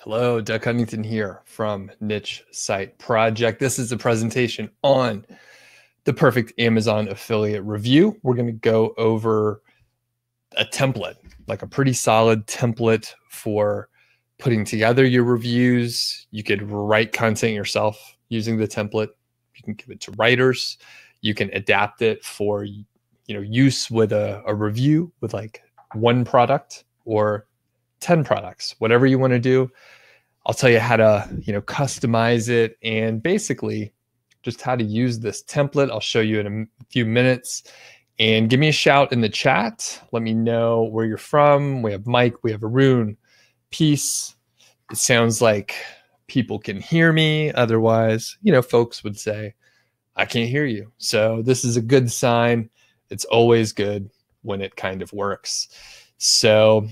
Hello, Doug Cunnington here from Niche Site Project. This is a presentation on the perfect Amazon affiliate review. We're going to go over a template, like a pretty solid template for putting together your reviews. You could write content yourself using the template. You can give it to writers. You can adapt it for use with a review with like one product or 10 products, whatever you want to do. I'll tell you how to, customize it and basically just how to use this template. I'll show you in a few minutes, and give me a shout in the chat. Let me know where you're from. We have Mike, we have Arun, Peace. It sounds like people can hear me. Otherwise, folks would say, I can't hear you. So this is a good sign. It's always good when it kind of works. So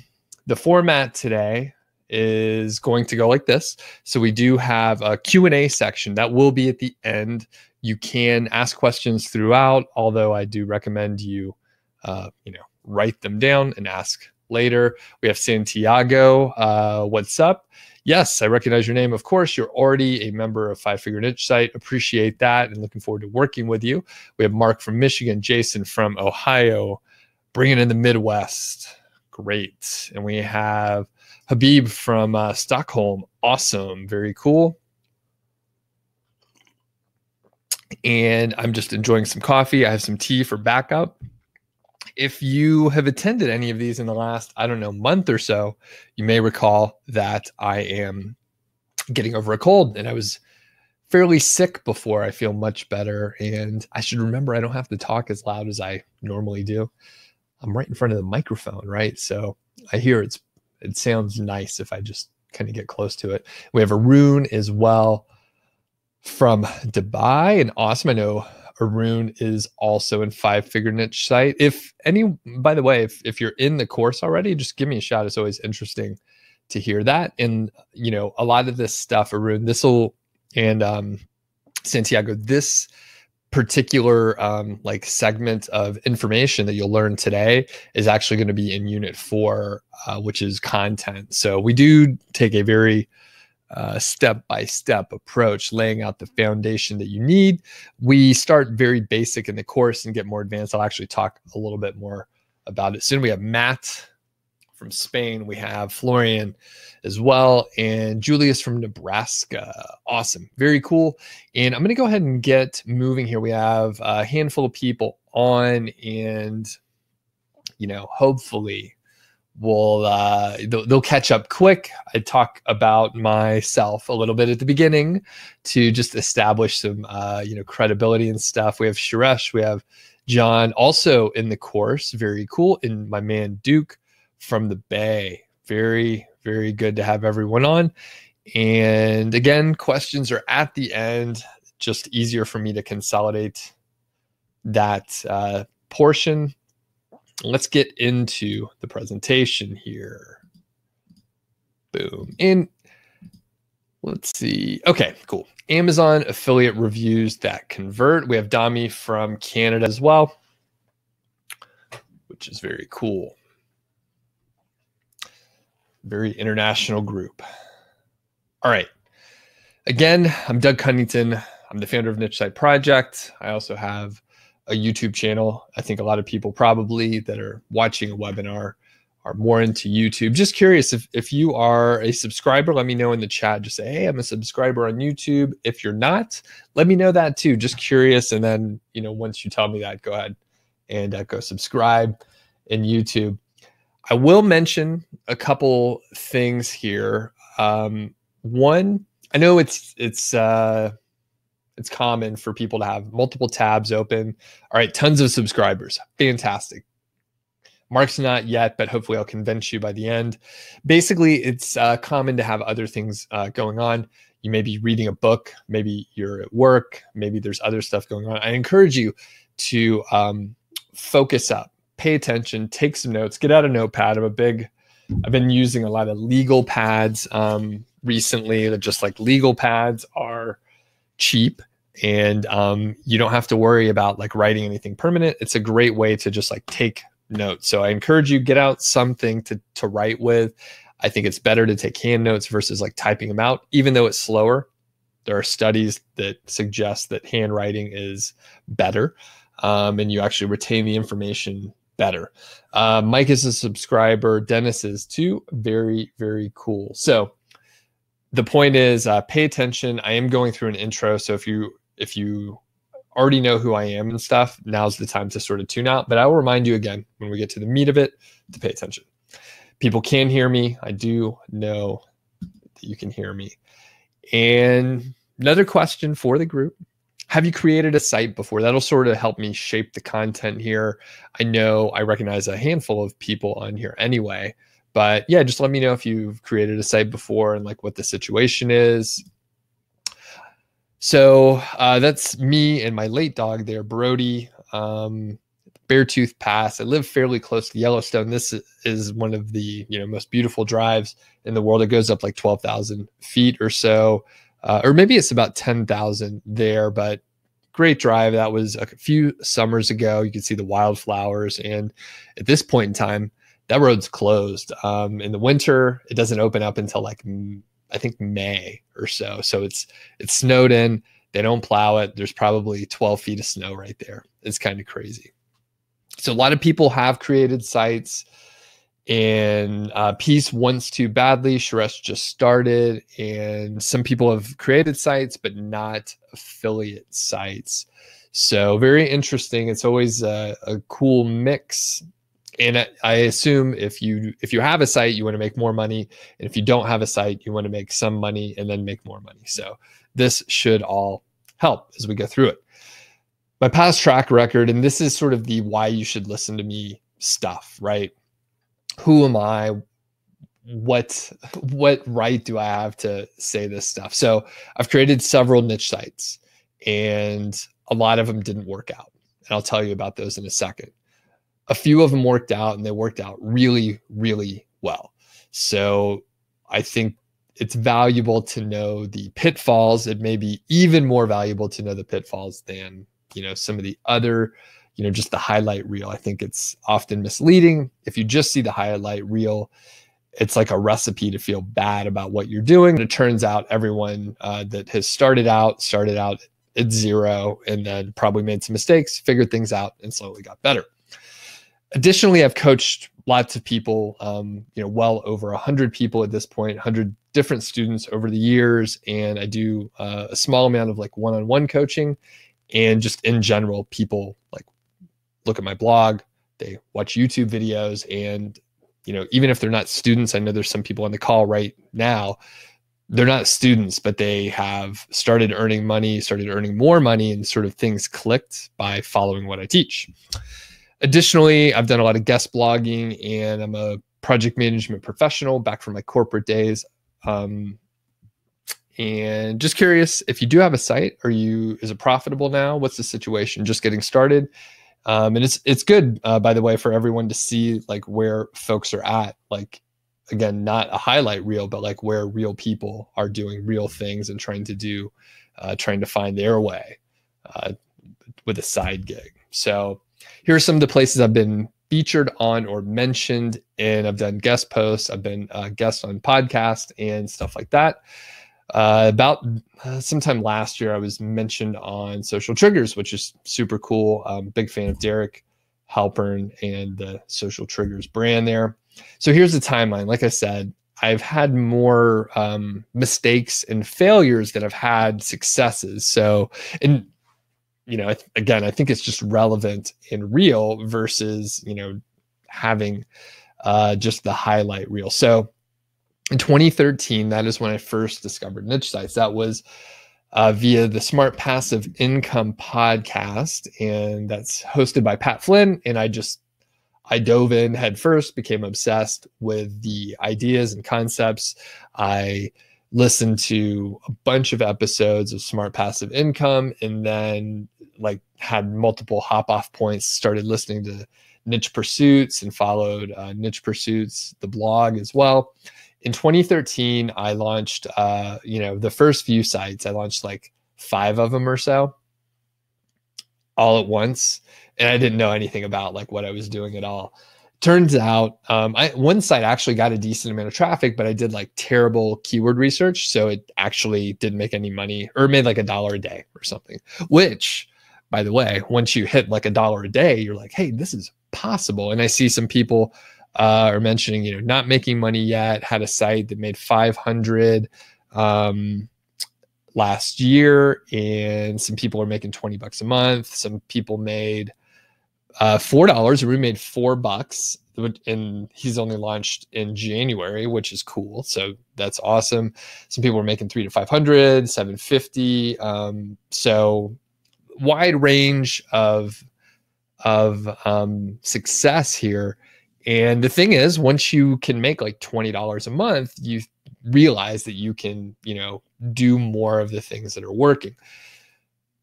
the format today is going to go like this. So we do have a Q&A section that will be at the end. You can ask questions throughout, although I do recommend you, write them down and ask later. We have Santiago. What's up? Yes, I recognize your name. Of course, you're already a member of Five Figure Niche Site. Appreciate that and looking forward to working with you. We have Mark from Michigan, Jason from Ohio, bringing in the Midwest. Great. And we have Habib from Stockholm. Awesome. Very cool. And I'm just enjoying some coffee. I have some tea for backup. If you have attended any of these in the last, month or so, you may recall that I am getting over a cold, and I was fairly sick before. I feel much better, and I should remember I don't have to talk as loud as I normally do. I'm right in front of the microphone, right? So I hear it sounds nice if I just kind of get close to it. We have Arun as well from Dubai, and awesome. I know Arun is also in Five Figure Niche Site. By the way, if you're in the course already, just give me a shout. It's always interesting to hear that. And, a lot of this stuff, Arun, and Santiago, this particular segment of information that you'll learn today is actually going to be in unit 4, which is content. So we do take a very step-by-step approach, laying out the foundation that you need. We start very basic in the course and get more advanced. I'll actually talk a little bit more about it soon. We have Matt from Spain. We have Florian as well, and Julius from Nebraska. Awesome. Very cool. And I'm going to go ahead and get moving here. We have a handful of people on, and, hopefully they'll catch up quick. I talk about myself a little bit at the beginning to just establish some, credibility and stuff. We have Suresh, we have John also in the course. Very cool. And my man, Duke from the Bay. Very, very good to have everyone on. And again, questions are at the end. Just easier for me to consolidate that portion. Let's get into the presentation here. Boom. And let's see. Okay, cool. Amazon affiliate reviews that convert. We have Dami from Canada as well, which is very cool. Very international group. All right. Again, I'm Doug Cunnington. I'm the founder of Niche Site Project. I also have a YouTube channel. I think a lot of people probably that are watching a webinar are more into YouTube. Just curious, if you are a subscriber, let me know in the chat. Just say, hey, I'm a subscriber on YouTube. If you're not, let me know that too. Just curious. And then, once you tell me that, go ahead and go subscribe in YouTube. I will mention a couple things here. One, I know it's common for people to have multiple tabs open. All right, tons of subscribers. Fantastic. Mark's not yet, but hopefully I'll convince you by the end. Basically, it's common to have other things going on. You may be reading a book. Maybe you're at work. Maybe there's other stuff going on. I encourage you to focus up, pay attention, take some notes, get out a notepad. I've been using a lot of legal pads recently. They're just like legal pads are cheap, and you don't have to worry about like writing anything permanent. It's a great way to just like take notes. So I encourage you, get out something to write with. I think it's better to take hand notes versus like typing them out, even though it's slower. There are studies that suggest that handwriting is better, and you actually retain the information better. Mike is a subscriber. Dennis is too. Very, very cool. So the point is, pay attention. I am going through an intro, so if you already know who I am and stuff, now's the time to sort of tune out. But I will remind you again when we get to the meat of it to pay attention. People can hear me. I do know that you can hear me. And another question for the group: have you created a site before? That'll sort of help me shape the content here. I know I recognize a handful of people on here anyway. But yeah, just let me know if you've created a site before and like what the situation is. So that's me and my late dog there, Brody, Beartooth Pass. I live fairly close to Yellowstone. This is one of the most beautiful drives in the world. It goes up like 12,000 feet or so, or maybe it's about 10,000 there, but great drive. That was a few summers ago. You can see the wildflowers. And at this point in time, that road's closed. In the winter, it doesn't open up until like, I think May or so. So it's snowed in. They don't plow it. There's probably 12 feet of snow right there. It's kind of crazy. So a lot of people have created sites, and Peace wants to badly. Suresh just started, and some people have created sites, but not affiliate sites. So very interesting. It's always a cool mix. And I assume if you have a site, you want to make more money. And if you don't have a site, you want to make some money and then make more money. So this should all help as we go through it. My past track record, and this is sort of the why you should listen to me stuff, right? Who am I? What right do I have to say this stuff? So I've created several niche sites, and a lot of them didn't work out. And I'll tell you about those in a second. A few of them worked out, and they worked out really, really well. So I think it's valuable to know the pitfalls. It may be even more valuable to know the pitfalls than, some of the other, just the highlight reel. I think it's often misleading. If you just see the highlight reel, it's like a recipe to feel bad about what you're doing. And it turns out everyone that has started out at zero, and then probably made some mistakes, figured things out, and slowly got better. Additionally, I've coached lots of people, well over 100 people at this point, 100 different students over the years. And I do a small amount of like one-on-one coaching, and just in general, people like look at my blog, they watch YouTube videos, and, even if they're not students, I know there's some people on the call right now, they're not students, but they have started earning money, started earning more money, and sort of things clicked by following what I teach. Additionally, I've done a lot of guest blogging, and I'm a project management professional back from my corporate days. And just curious, if you do have a site, is it profitable now? What's the situation? Just getting started? And it's good, by the way, for everyone to see like where folks are at. Like, again, not a highlight reel, but like where real people are doing real things and trying to find their way with a side gig. So here are some of the places I've been featured on or mentioned, and I've done guest posts. I've been a guest on podcasts and stuff like that. About sometime last year, I was mentioned on Social Triggers, which is super cool. Big fan of Derek Halpern and the Social Triggers brand there. So here's the timeline. Like I said, I've had more mistakes and failures than I've had successes. So, and again, I think it's just relevant and real versus, having just the highlight reel. So in 2013, that is when I first discovered niche sites. That was via the Smart Passive Income podcast, and that's hosted by Pat Flynn. And I dove in head first, became obsessed with the ideas and concepts. I listened to a bunch of episodes of Smart Passive Income, and then like had multiple hop off points, started listening to Niche Pursuits, and followed Niche Pursuits, the blog as well. In 2013, I launched, the first few sites. I launched like 5 of them or so all at once. And I didn't know anything about like what I was doing at all. Turns out, one site actually got a decent amount of traffic, but I did like terrible keyword research. So it actually didn't make any money, or made like $1 a day or something, which, by the way, once you hit like $1 a day, you're like, hey, this is possible. And I see some people are mentioning, not making money yet, had a site that made 500 last year, and some people are making $20 a month. Some people made $4. We made $4, and he's only launched in January, which is cool. So that's awesome. Some people were making 300 to 500, 750. So wide range of success here. And the thing is, once you can make like $20 a month, you realize that you can, do more of the things that are working.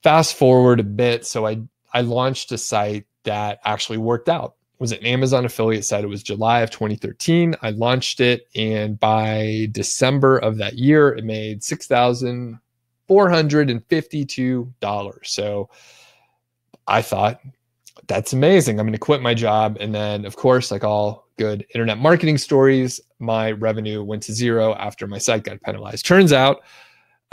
Fast forward a bit. So I launched a site that actually worked out. It was an Amazon affiliate site. It was July of 2013. I launched it, and by December of that year, it made $6,452. So I thought, that's amazing. I'm going to quit my job. And then, of course, like all good internet marketing stories, my revenue went to zero after my site got penalized. Turns out,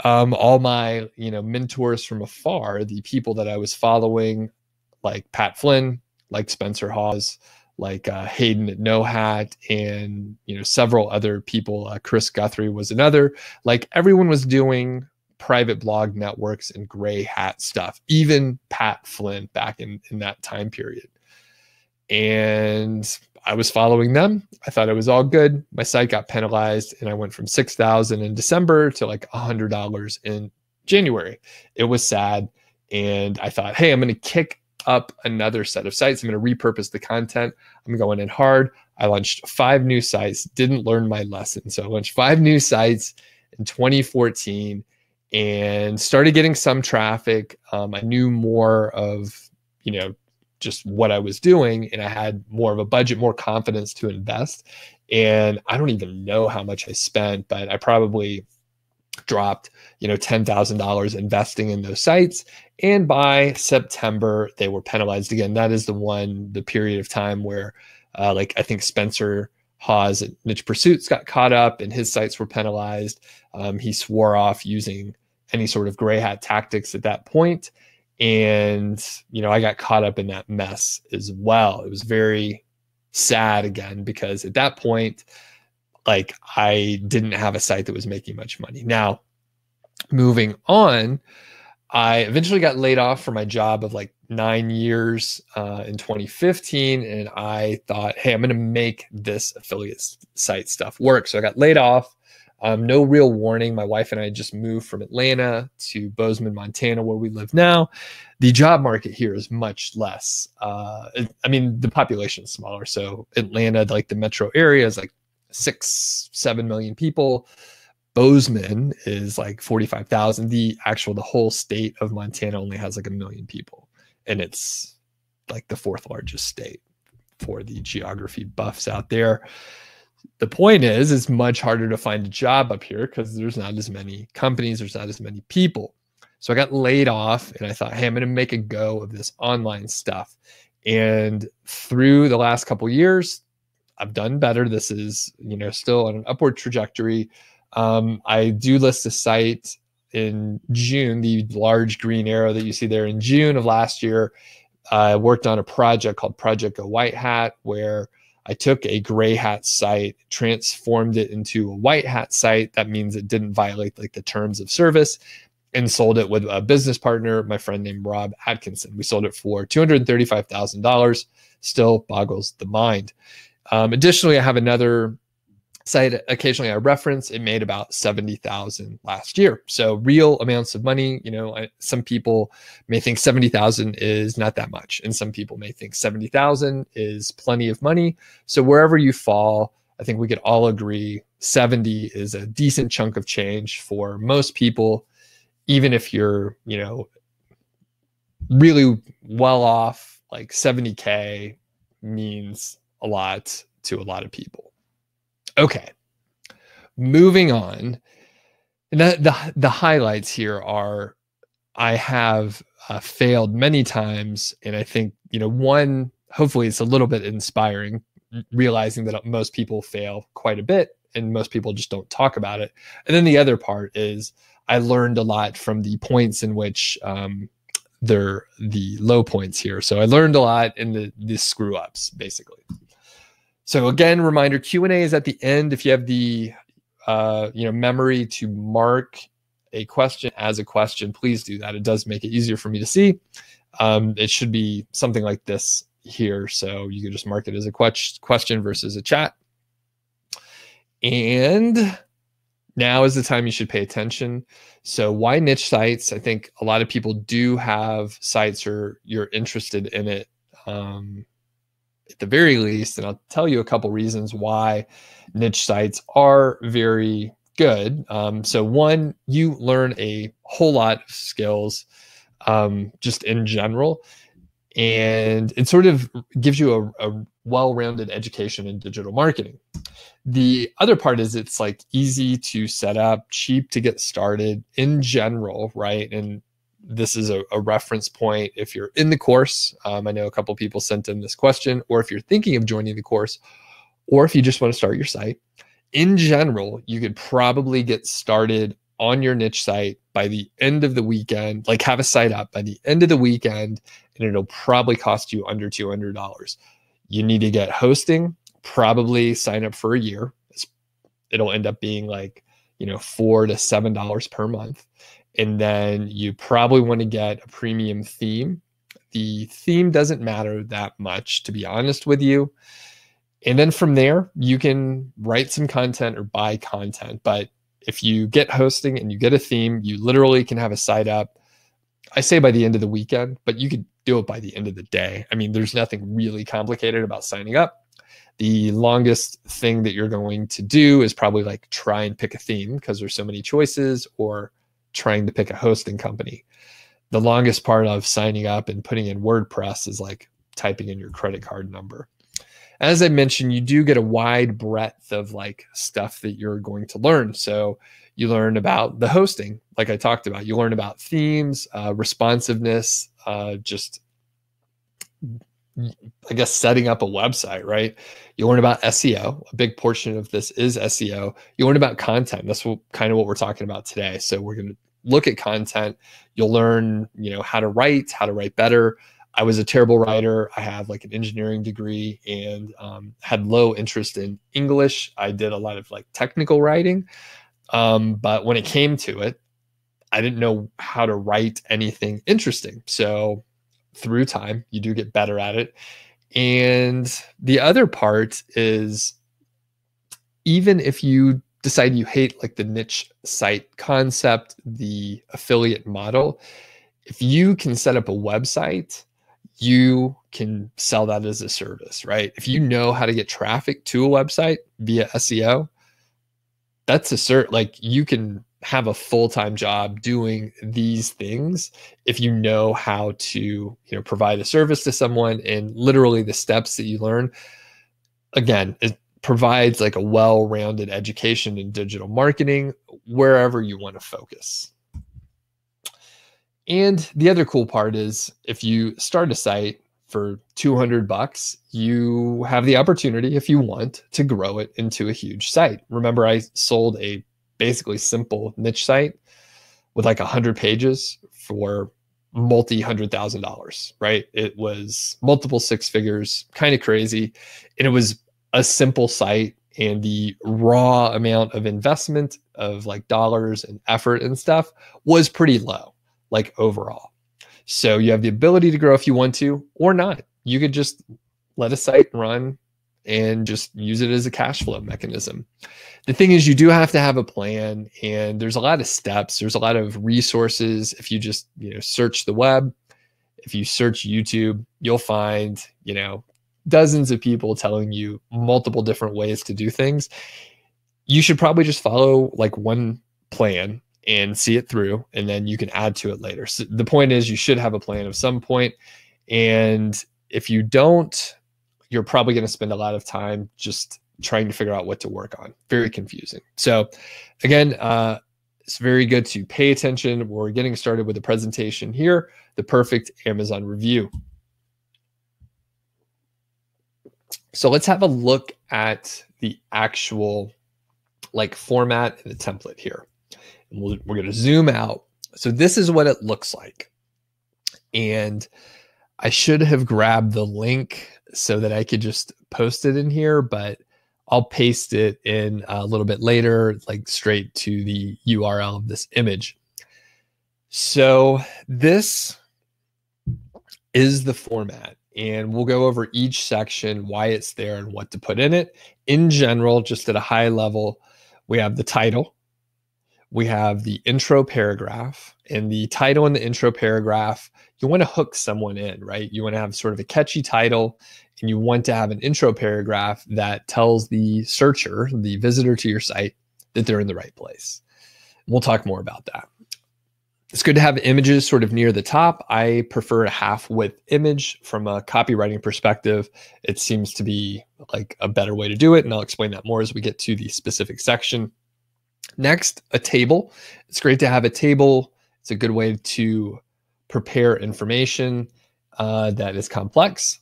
all my, mentors from afar, the people that I was following, like Pat Flynn, like Spencer Hawes, like Hayden at No Hat, and several other people. Chris Guthrie was another. Like, everyone was doing private blog networks and gray hat stuff. Even Pat Flynn back in that time period. And I was following them. I thought it was all good. My site got penalized, and I went from $6,000 in December to like $100 in January. It was sad. And I thought, hey, I'm going to kick up another set of sites. I'm going to repurpose the content. I'm going in hard. I launched 5 new sites, didn't learn my lesson. So I launched 5 new sites in 2014 and started getting some traffic. I knew more of, just what I was doing, and I had more of a budget, more confidence to invest. And I don't even know how much I spent, but I probably dropped, $10,000 investing in those sites. And by September, they were penalized again. That is the period of time where, I think Spencer Hawes at Niche Pursuits got caught up, and his sites were penalized. He swore off using any sort of gray hat tactics at that point. And, I got caught up in that mess as well. It was very sad again, because at that point, like, I didn't have a site that was making much money. Now, moving on, I eventually got laid off from my job of like 9 years in 2015. And I thought, hey, I'm going to make this affiliate site stuff work. So I got laid off. No real warning. My wife and I just moved from Atlanta to Bozeman, Montana, where we live now. The job market here is much less. The population is smaller. So Atlanta, like the metro area, is like 6-7 million people. Bozeman is like 45,000. The whole state of Montana only has like 1 million people. And it's like the 4th largest state for the geography buffs out there. The point is, it's much harder to find a job up here because there's not as many companies, there's not as many people. So I got laid off, and I thought, hey, I'm going to make a go of this online stuff. And through the last couple of years, I've done better. This is, still on an upward trajectory. I do list a site in June, the large green arrow that you see there. In June of last year, I worked on a project called Project Go White Hat, where I took a gray hat site, transformed it into a white hat site. That means it didn't violate like the terms of service, and sold it with a business partner, my friend named Rob Atkinson. We sold it for $235,000. Still boggles the mind. Additionally, I have another site occasionally I reference. It made about 70,000 last year. So real amounts of money. Some people may think 70,000 is not that much, and some people may think 70,000 is plenty of money. So wherever you fall, I think we could all agree 70 is a decent chunk of change for most people, even if you're, really well off. Like 70K means a lot to a lot of people. Okay, moving on. And the highlights here are, I have failed many times, and I think, one, hopefully it's a little bit inspiring. realizing that most people fail quite a bit and most people just don't talk about it. And then the other part is I learned a lot from the points in which they're the low points here. So I learned a lot in the screw ups, basically. So again, reminder, Q&A is at the end. If you have the memory to mark a question as a question, please do that. It does make it easier for me to see. It should be something like this here. So you can just mark it as a question versus a chat. And now is the time you should pay attention. So why niche sites? I think a lot of people do have sites or you're interested in it at the very least. And I'll tell you a couple reasons why niche sites are very good. So one, you learn a whole lot of skills just in general. And it sort of gives you a well-rounded education in digital marketing. The other part is it's like easy to set up, cheap to get started in general, right? And this is a reference point if you're in the course. I know a couple people sent in this question, or if you're thinking of joining the course, or if you just want to start your site. In general, you could probably get started on your niche site by the end of the weekend, like have a site up by the end of the weekend, and it'll probably cost you under $200. You need to get hosting, probably sign up for a year. It'll end up being like, $4 to $7 per month. And then you probably want to get a premium theme. The theme doesn't matter that much, to be honest with you. And then from there, you can write some content or buy content. But if you get hosting and you get a theme, you literally can have a site up, I say by the end of the weekend, but you could do it by the end of the day. I mean, there's nothing really complicated about signing up. The longest thing that you're going to do is probably like try and pick a theme because there's so many choices, or trying to pick a hosting company. The longest part of signing up and putting in WordPress is like typing in your credit card number. As I mentioned, you do get a wide breadth of like stuff that you're going to learn. So you learn about the hosting, like I talked about. You learn about themes, responsiveness, just, I guess, setting up a website, right? You learn about SEO. A big portion of this is SEO. You learn about content. That's kind of what we're talking about today. So we're going to look at content. You'll learn, how to write better. I was a terrible writer. I have like an engineering degree and had low interest in English. I did a lot of like technical writing. But when it came to it, I didn't know how to write anything interesting. So through time, you do get better at it. And the other part is, even if you decide you hate like the niche site concept, the affiliate model, if you can set up a website, you can sell that as a service, right? If you know how to get traffic to a website via SEO, that's like you can have a full-time job doing these things if you know how to, provide a service to someone. And literally the steps that you learn, again, it provides like a well-rounded education in digital marketing wherever you want to focus. And the other cool part is if you start a site for $200, you have the opportunity, if you want, to grow it into a huge site. Remember, I sold a basically simple niche site with like 100 pages for multi-$100,000, right? It was multiple six figures, kind of crazy. And it was a simple site, and the raw amount of investment of like dollars and effort and stuff was pretty low, like overall. So you have the ability to grow if you want to, or not. You could just let a site run and just use it as a cash flow mechanism. The thing is, you do have to have a plan, and there's a lot of steps. There's a lot of resources. If you just, search the web, if you search YouTube, you'll find, dozens of people telling you multiple different ways to do things. You should probably just follow like one plan and see it through, and then you can add to it later. So the point is, you should have a plan of some point. And if you don't, you're probably going to spend a lot of time just trying to figure out what to work on. Very confusing. So again, it's very good to pay attention. We're getting started with the presentation here, the perfect Amazon review. So let's have a look at the actual like format and the template here. And we're going to zoom out. So this is what it looks like. And I should have grabbed the link so that I could just post it in here, but I'll paste it in a little bit later, like straight to the URL of this image. So this is the format, and we'll go over each section, why it's there and what to put in it. In general, just at a high level, we have the title, we have the intro paragraph, and the title and the intro paragraph, you want to hook someone in, right? You want to have sort of a catchy title, and you want to have an intro paragraph that tells the searcher, the visitor to your site, that they're in the right place. We'll talk more about that. It's good to have images sort of near the top. I prefer a half width image from a copywriting perspective. It seems to be like a better way to do it, and I'll explain that more as we get to the specific section. Next, a table. It's great to have a table. It's a good way to prepare information that is complex.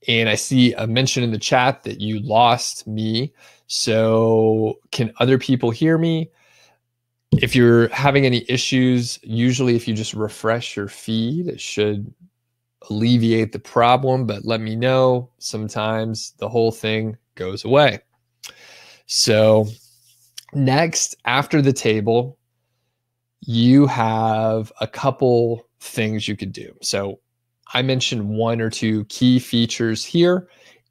And I see a mention in the chat that you lost me. So can other people hear me? If you're having any issues, usually if you just refresh your feed, it should alleviate the problem, but let me know. Sometimes the whole thing goes away. So next, after the table, you have a couple things you could do. So I mentioned one or two key features here,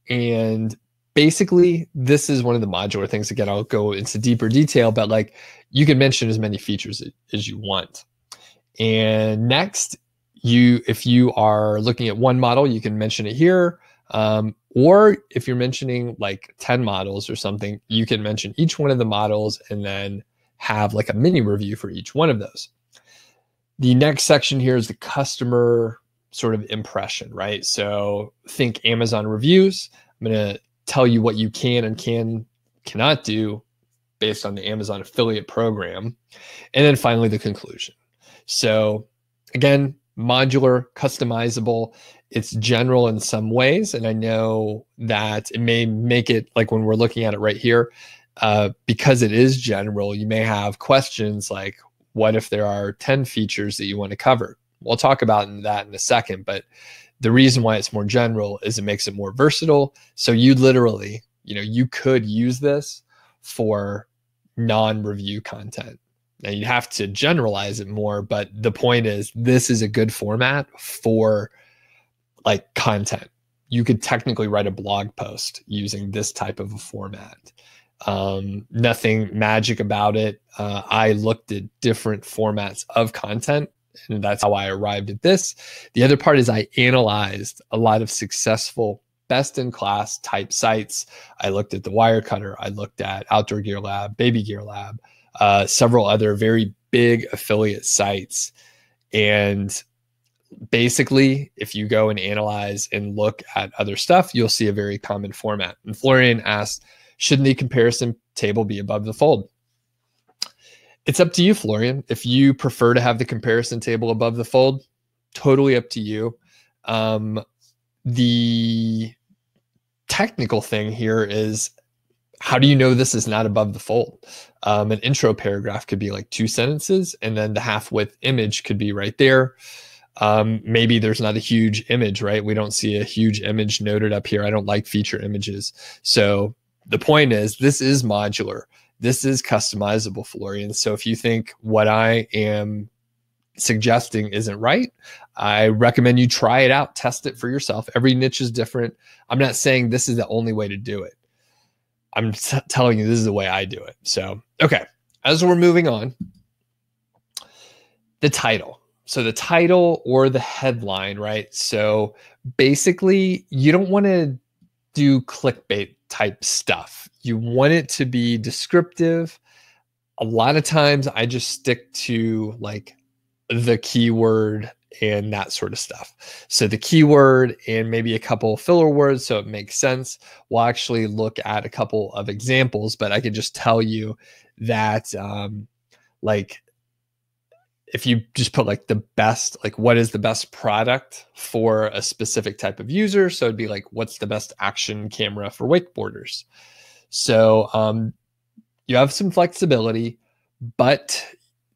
and basically this is one of the modular things. Again, I'll go into deeper detail, but like you can mention as many features as you want. And next, if you are looking at one model, you can mention it here. Or if you're mentioning like 10 models or something, you can mention each one of the models and then have like a mini review for each one of those. The next section here is the customer sort of impression, right? So think Amazon reviews. I'm going to tell you what you can and cannot do based on the Amazon affiliate program. And then finally, the conclusion. So again, modular, customizable. It's general in some ways. And I know that it may make it like when we're looking at it right here, because it is general, you may have questions like, what if there are 10 features that you want to cover? We'll talk about that in a second, but the reason why it's more general is it makes it more versatile. So you literally, you could use this for non-review content. Now you'd have to generalize it more, but the point is this is a good format for like content. You could technically write a blog post using this type of a format. Nothing magic about it. I looked at different formats of content, and that's how I arrived at this. The other part is I analyzed a lot of successful best-in-class type sites. I looked at the Wirecutter. I looked at Outdoor Gear Lab, Baby Gear Lab, several other very big affiliate sites. And basically, if you go and analyze and look at other stuff, you'll see a very common format. And Florian asked, shouldn't the comparison table be above the fold? It's up to you, Florian. If you prefer to have the comparison table above the fold, totally up to you. The technical thing here is, how do you know this is not above the fold? An intro paragraph could be like 2 sentences, and then the half-width image could be right there. Maybe there's not a huge image, right? We don't see a huge image noted up here. I don't like feature images. So the point is, this is modular. This is customizable, Florian. So if you think what I am suggesting isn't right, I recommend you try it out, test it for yourself. Every niche is different. I'm not saying this is the only way to do it. I'm telling you, this is the way I do it. So, okay, as we're moving on, the title. So the title or the headline, right? So basically, you don't want to do clickbait type stuff. You want it to be descriptive. A lot of times I just stick to like the keyword and that sort of stuff. So the keyword and maybe a couple filler words so it makes sense. We'll actually look at a couple of examples, but I can just tell you that like if you just put like the best, like what is the best product for a specific type of user. So it'd be like, what's the best action camera for wakeboarders? So you have some flexibility, but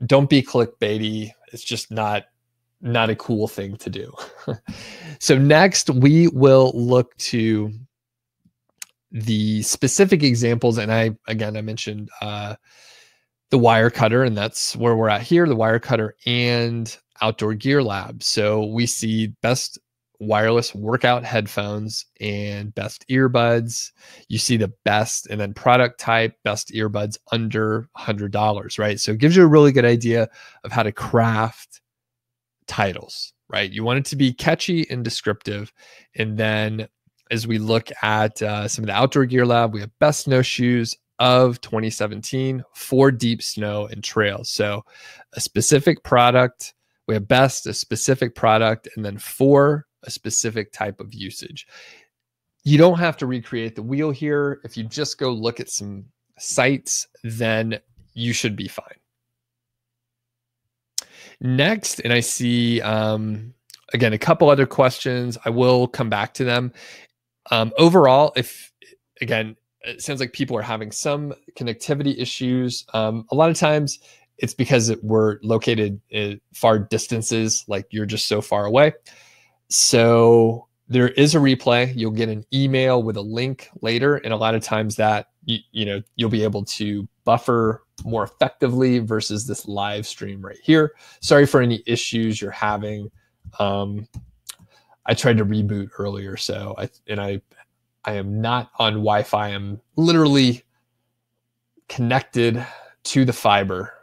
don't be clickbaity. It's just not a cool thing to do. So next we will look to the specific examples. And I mentioned the wire cutter, and that's where we're at here, the wire cutter and Outdoor Gear Lab. So we see best wireless workout headphones and best earbuds. You see the best, and then product type, best earbuds under $100, right? So it gives you a really good idea of how to craft titles, right? You want it to be catchy and descriptive. And then as we look at some of the Outdoor Gear Lab, we have best snowshoes of 2017 for deep snow and trails. So a specific product, we have best, a specific product, and then for a specific type of usage. You don't have to recreate the wheel here. If you just go look at some sites, then you should be fine. Next, and I see, again, a couple other questions. I will come back to them. Overall, again, it sounds like people are having some connectivity issues. A lot of times it's because we're located at far distances, like you're just so far away. So there is a replay. You'll get an email with a link later. And a lot of times that, you'll be able to buffer more effectively versus this live stream right here. Sorry for any issues you're having. I tried to reboot earlier, so I am not on Wi-Fi. I'm literally connected to the fiber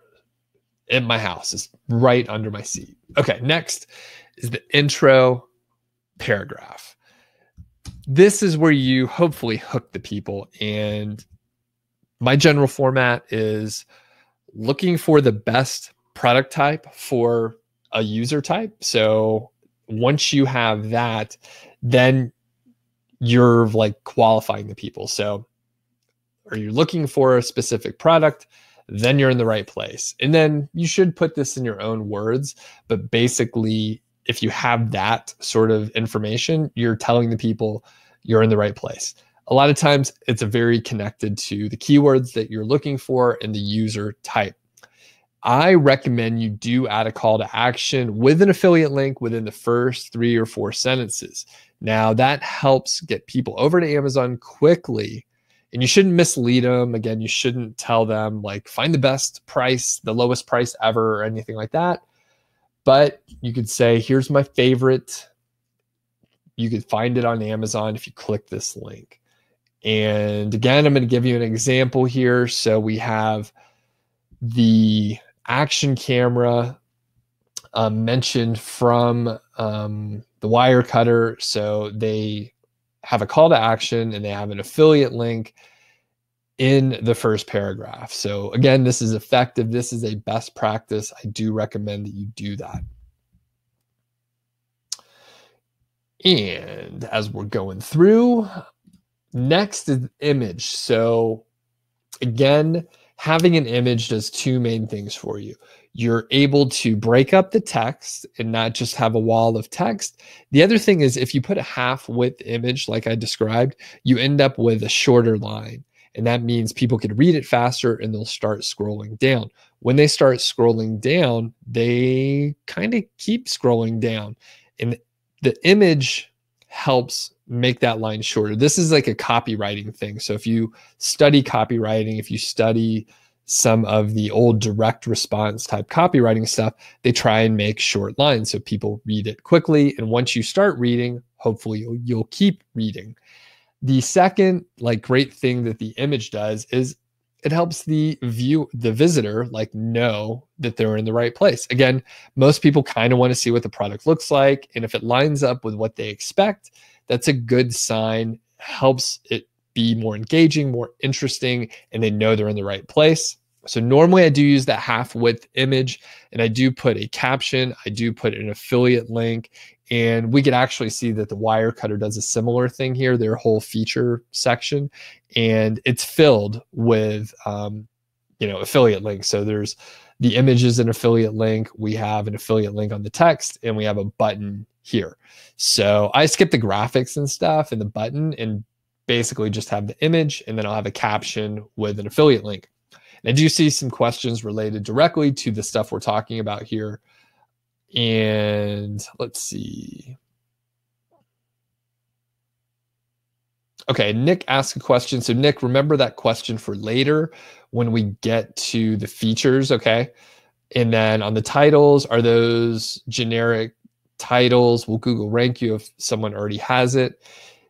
in my house. It's right under my seat. Okay, next is the intro paragraph. This is where you hopefully hook the people. And my general format is looking for the best product type for a user type. So once you have that, then you're like qualifying the people. So are you looking for a specific product? Then you're in the right place. And then you should put this in your own words, but basically if you have that sort of information, you're telling the people you're in the right place. A lot of times it's very connected to the keywords that you're looking for and the user type. I recommend you do add a call to action with an affiliate link within the first 3 or 4 sentences. Now that helps get people over to Amazon quickly, and you shouldn't mislead them. Again, you shouldn't tell them like find the best price, the lowest price ever, or anything like that. But you could say, here's my favorite. You could find it on Amazon if you click this link. And again, I'm going to give you an example here. So we have the action camera mentioned from the wire cutter. So they have a call to action and they have an affiliate link in the first paragraph. So again, this is effective. This is a best practice. I do recommend that you do that. And as we're going through, next is image. So again, having an image does 2 main things for you. You're able to break up the text and not just have a wall of text. The other thing is if you put a half width image, like I described, you end up with a shorter line. And that means people can read it faster and they'll start scrolling down. When they start scrolling down, they kind of keep scrolling down. And the image helps make that line shorter. This is like a copywriting thing. So if you study copywriting, if you study some of the old direct response type copywriting stuff, they try and make short lines so people read it quickly. And once you start reading, hopefully you'll keep reading. The second great thing that the image does is it helps the visitor know that they're in the right place. Again, most people kind of want to see what the product looks like. And if it lines up with what they expect, that's a good sign. Helps it be more engaging, more interesting, and they know they're in the right place. So normally I do use that half width image and I do put a caption, I do put an affiliate link, and we could actually see that the wire cutter does a similar thing here, their whole feature section, and it's filled with affiliate links. So there's The image is an affiliate link. We have an affiliate link on the text, and we have a button here. So I skip the graphics and stuff and the button and basically just have the image, and then I'll have a caption with an affiliate link. And I do see some questions related directly to the stuff we're talking about here. And let's see. Okay, Nick asked a question. So Nick, remember that question for later when we get to the features, okay? And then on the titles, are those generic titles? Will Google rank you if someone already has it?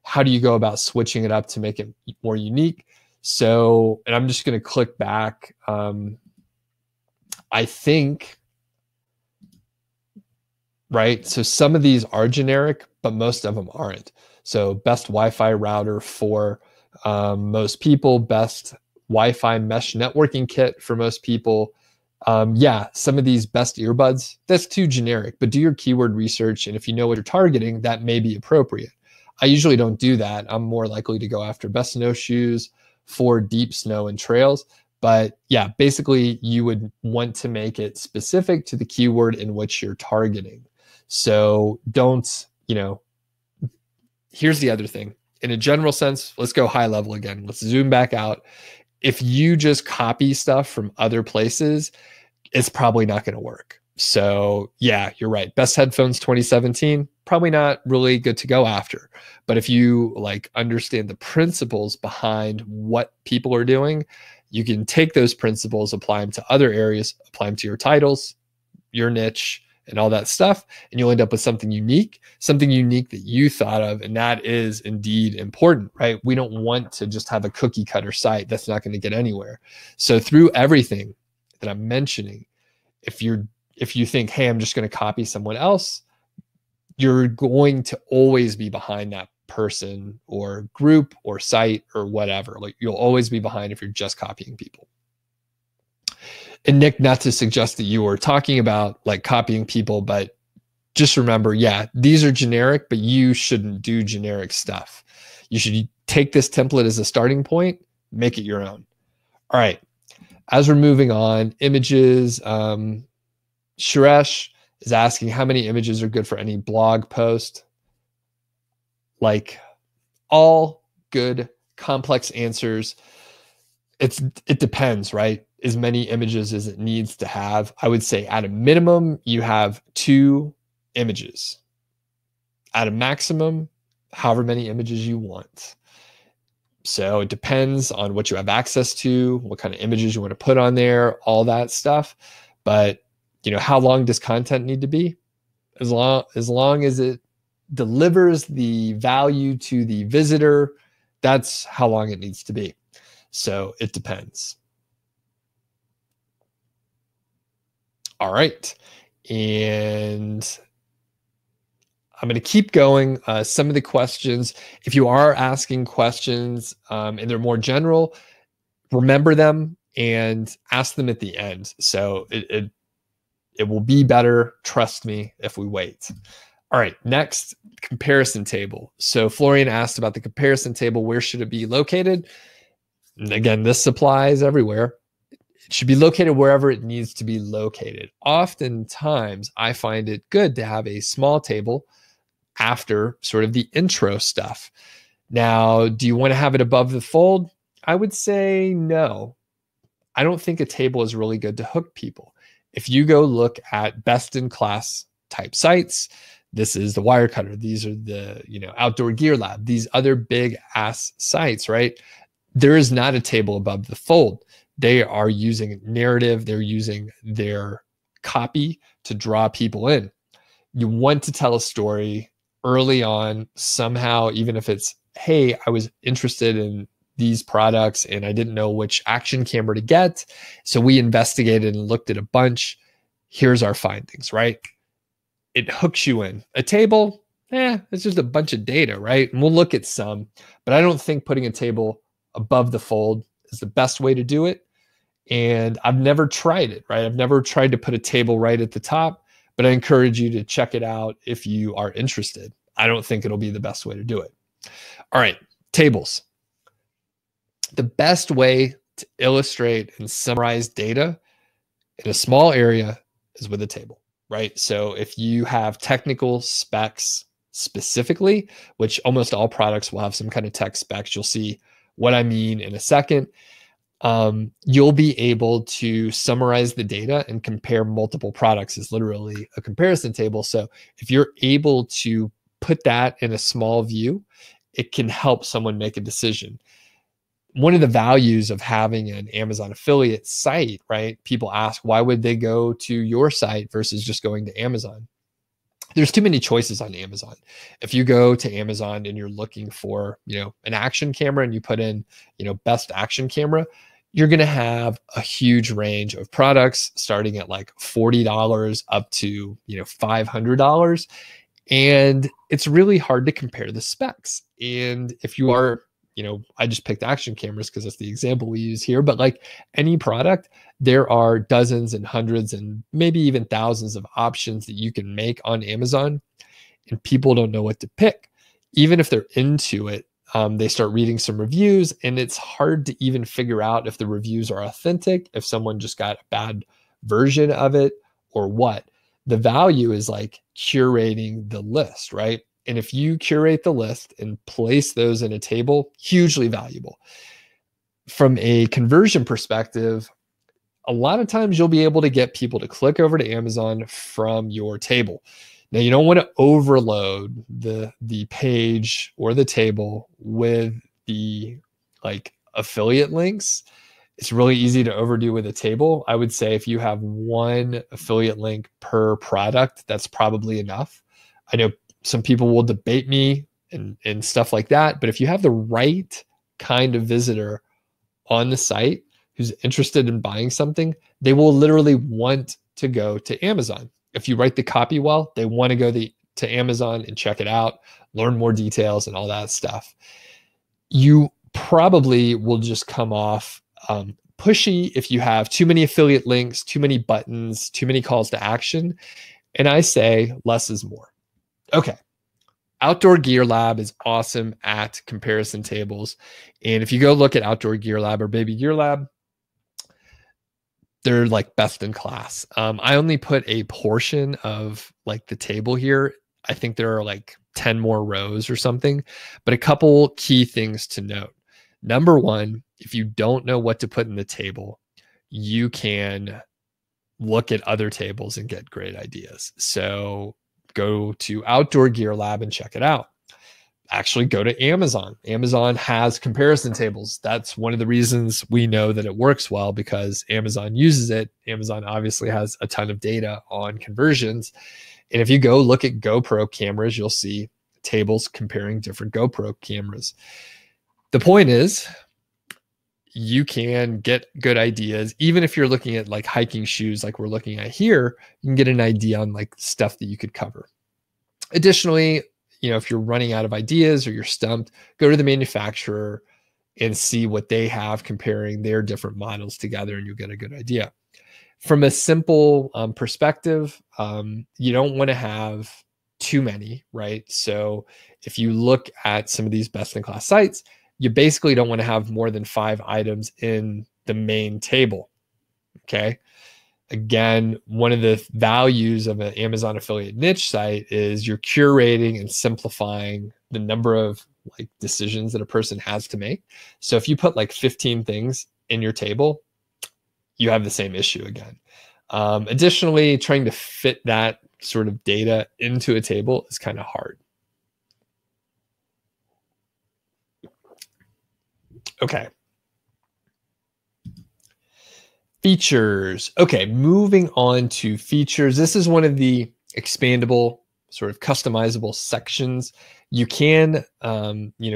How do you go about switching it up to make it more unique? So, and I'm just going to click back. I think, right? So some of these are generic, but most of them aren't. So best Wi-Fi router for most people, best Wi-Fi mesh networking kit for most people. Yeah, some of these best earbuds, that's too generic, but do your keyword research. And if you know what you're targeting, that may be appropriate. I usually don't do that. I'm more likely to go after best snowshoes for deep snow and trails. But yeah, basically you would want to make it specific to the keyword in which you're targeting. So don't, here's the other thing. In a general sense, let's go high level again. Let's zoom back out. If you just copy stuff from other places, it's probably not going to work. So yeah, you're right. Best headphones 2017, probably not really good to go after. But if you understand the principles behind what people are doing, you can take those principles, apply them to other areas, apply them to your titles, your niche, and all that stuff, and you'll end up with something unique that you thought of, and that is indeed important, right? We don't want to just have a cookie cutter site that's not going to get anywhere. So through everything that I'm mentioning, if you think, hey, I'm just going to copy someone else, you're going to always be behind that person or group or site or whatever. You'll always be behind if you're just copying people. And Nick, not to suggest that you were talking about copying people, but just remember, yeah, these are generic, but you shouldn't do generic stuff. You should take this template as a starting point, make it your own. All right. As we're moving on, images, Suresh is asking how many images are good for any blog post. All good, complex answers. It depends, right? As many images as it needs to have. I would say at a minimum, you have 2 images. At a maximum, however many images you want. So it depends on what you have access to, what kind of images you want to put on there, all that stuff. But how long does content need to be? As long as it delivers the value to the visitor, that's how long it needs to be. So it depends. All right. And I'm going to keep going. Some of the questions, if you are asking questions and they're more general, remember them and ask them at the end. So it will be better, trust me, if we wait. All right, next, comparison table. So Florian asked about the comparison table. Where should it be located? And again, this applies everywhere. It should be located wherever it needs to be located. Oftentimes, I find it good to have a small table after sort of the intro stuff. Now, do you want to have it above the fold? I would say no. I don't think a table is really good to hook people. If you go look at best-in-class type sites, this is the Wirecutter. These are the Outdoor Gear Lab. These other big ass sites, right? There is not a table above the fold. They are using narrative. They're using their copy to draw people in. You want to tell a story early on somehow, even if it's, hey, I was interested in these products and I didn't know which action camera to get. So we investigated and looked at a bunch. Here's our findings, right? It hooks you in. A table, it's just a bunch of data, right? And we'll look at some, but I don't think putting a table above the fold is the best way to do it. And I've never tried it, right? I've never tried to put a table right at the top, but I encourage you to check it out if you are interested. I don't think it'll be the best way to do it. All right, tables. The best way to illustrate and summarize data in a small area is with a table, right? So if you have technical specs specifically, which almost all products will have some kind of tech specs, you'll see what I mean in a second. You'll be able to summarize the data and compare multiple products is literally a comparison table. So if you're able to put that in a small view, it can help someone make a decision. One of the values of having an Amazon affiliate site, right? People ask, why would they go to your site versus just going to Amazon? There's too many choices on Amazon. If you go to Amazon and you're looking for, an action camera and you put in, best action camera, you're going to have a huge range of products starting at like $40 up to, $500. And it's really hard to compare the specs. And if you are, I just picked action cameras because that's the example we use here, but like any product, there are dozens and hundreds and maybe even thousands of options that you can make on Amazon, and people don't know what to pick. Even if they're into it, they start reading some reviews, and it's hard to even figure out if the reviews are authentic, if someone just got a bad version of it or what. The value is like curating the list, right? And if you curate the list and place those in a table, hugely valuable. From a conversion perspective, a lot of times you'll be able to get people to click over to Amazon from your table. Now, you don't want to overload the page or the table with the affiliate links. It's really easy to overdo with a table. I would say if you have one affiliate link per product, that's probably enough. I know some people will debate me and stuff like that, but if you have the right kind of visitor on the site who's interested in buying something, they will literally want to go to Amazon. If you write the copy well, they want to go to Amazon and check it out, learn more details and all that stuff. You probably will just come off pushy if you have too many affiliate links, too many buttons, too many calls to action. And I say less is more. Okay. Outdoor Gear Lab is awesome at comparison tables. And if you go look at Outdoor Gear Lab or Baby Gear Lab, they're like best in class. I only put a portion of like the table here. I think there are like 10 more rows or something, but a couple key things to note. Number one, if you don't know what to put in the table, you can look at other tables and get great ideas. So go to Outdoor Gear Lab and check it out. Actually, go to Amazon. Amazon has comparison tables. That's one of the reasons we know that it works well, because Amazon uses it. Amazon obviously has a ton of data on conversions. And if you go look at GoPro cameras, you'll see tables comparing different GoPro cameras. The point is, you can get good ideas. Even if you're looking at like hiking shoes, like we're looking at here, you can get an idea on like stuff that you could cover. Additionally, if you're running out of ideas or you're stumped, go to the manufacturer and see what they have comparing their different models together, and you'll get a good idea. From a simple perspective, you don't want to have too many, right? So if you look at some of these best-in-class sites, you basically don't want to have more than 5 items in the main table, okay? Again, one of the values of an Amazon affiliate niche site is you're curating and simplifying the number of like decisions that a person has to make. So if you put like 15 things in your table, you have the same issue again. Additionally, trying to fit that sort of data into a table is kind of hard. Okay. Features. Okay, moving on to features. This is one of the expandable, sort of customizable sections. You can,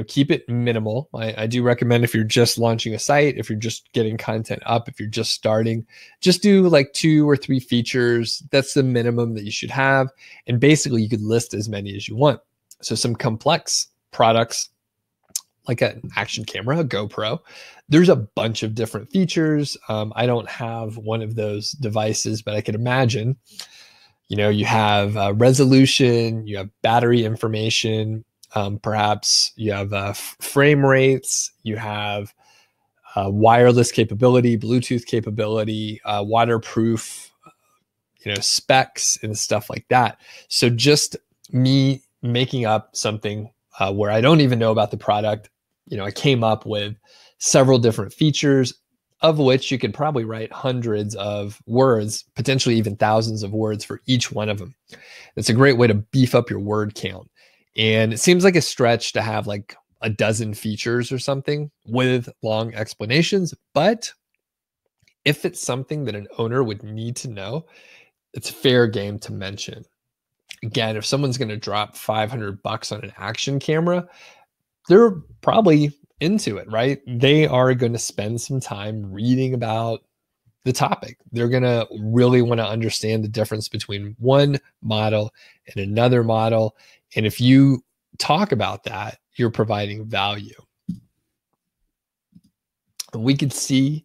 keep it minimal. I do recommend if you're just launching a site, if you're just getting content up, if you're just starting, just do like 2 or 3 features. That's the minimum that you should have. And basically you could list as many as you want. So some complex products, like an action camera, a GoPro, there's a bunch of different features. I don't have one of those devices, but I can imagine, you have resolution, you have battery information, perhaps you have frame rates, you have wireless capability, Bluetooth capability, waterproof, specs and stuff like that. So just me making up something where I don't even know about the product, I came up with several different features, of which you could probably write hundreds of words, potentially even thousands of words for each one of them. It's a great way to beef up your word count. And it seems like a stretch to have like a dozen features or something with long explanations. But if it's something that an owner would need to know, it's fair game to mention. Again, if someone's going to drop $500 on an action camera, they're probably into it, right? They are going to spend some time reading about the topic. They're going to really want to understand the difference between one model and another model. And if you talk about that, you're providing value. And we could see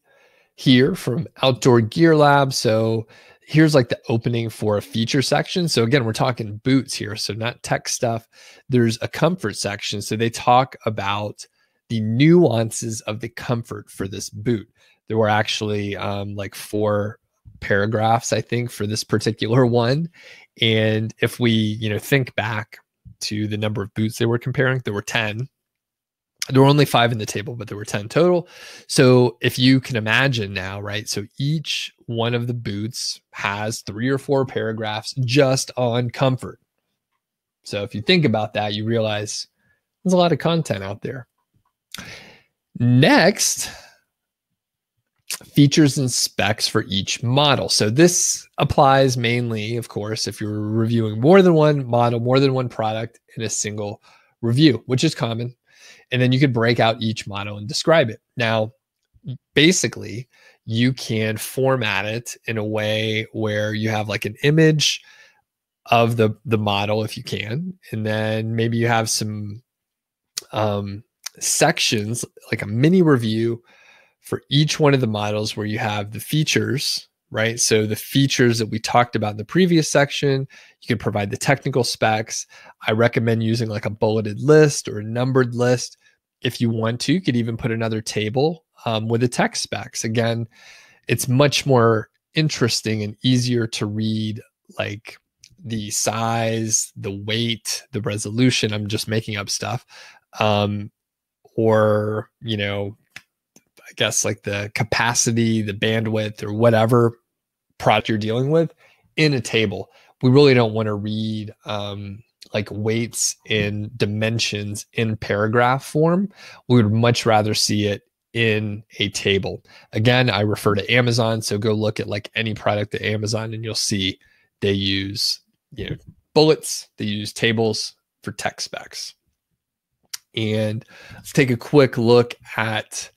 here from Outdoor Gear Lab. So here's like the opening for a feature section. So again, we're talking boots here, so not tech stuff. There's a comfort section. So they talk about the nuances of the comfort for this boot. There were actually like 4 paragraphs, I think, for this particular one. And if we, think back to the number of boots they were comparing, there were 10. There were only 5 in the table, but there were 10 total. So if you can imagine now, right? So each one of the boots has 3 or 4 paragraphs just on comfort. So if you think about that, you realize there's a lot of content out there. Next, features and specs for each model. So this applies mainly, of course, if you're reviewing more than one model, more than one product in a single review, which is common. And then you could break out each model and describe it. Now, basically, you can format it in a way where you have like an image of the model if you can. And then maybe you have some sections, like a mini review for each one of the models where you have the features, right? So the features that we talked about in the previous section, you can provide the technical specs. I recommend using like a bulleted list or a numbered list. If you want to, you could even put another table with the tech specs. Again, it's much more interesting and easier to read like the size, the weight, the resolution. I'm just making up stuff. Or, I guess like the capacity, the bandwidth, or whatever product you're dealing with in a table. We really don't want to read like weights and dimensions in paragraph form. We would much rather see it in a table. Again, I refer to Amazon, so go look at like any product at Amazon and you'll see they use, bullets, they use tables for tech specs. And let's take a quick look at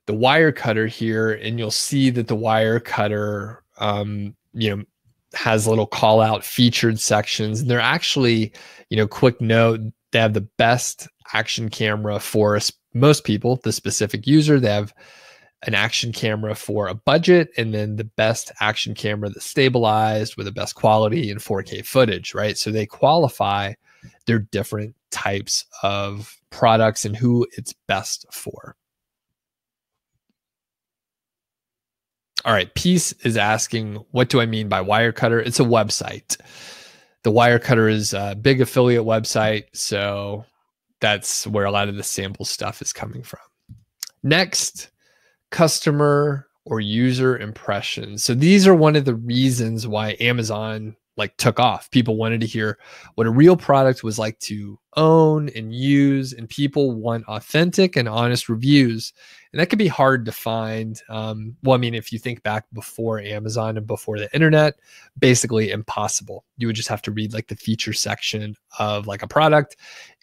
the wire cutter here, and you'll see that the wire cutter, has little call out featured sections. And they're actually, quick note, they have the best action camera for most people, the specific user. They have an action camera for a budget, and then the best action camera that's stabilized with the best quality and 4K footage, right? So they qualify their different types of products and who it's best for. All right, Peace is asking, what do I mean by Wirecutter? It's a website. The Wirecutter is a big affiliate website, so that's where a lot of the sample stuff is coming from. Next, customer or user impressions. So these are one of the reasons why Amazon took off. People wanted to hear what a real product was like to own and use, and people want authentic and honest reviews. And that can be hard to find. If you think back before Amazon and before the internet, basically impossible. You would just have to read the feature section of a product,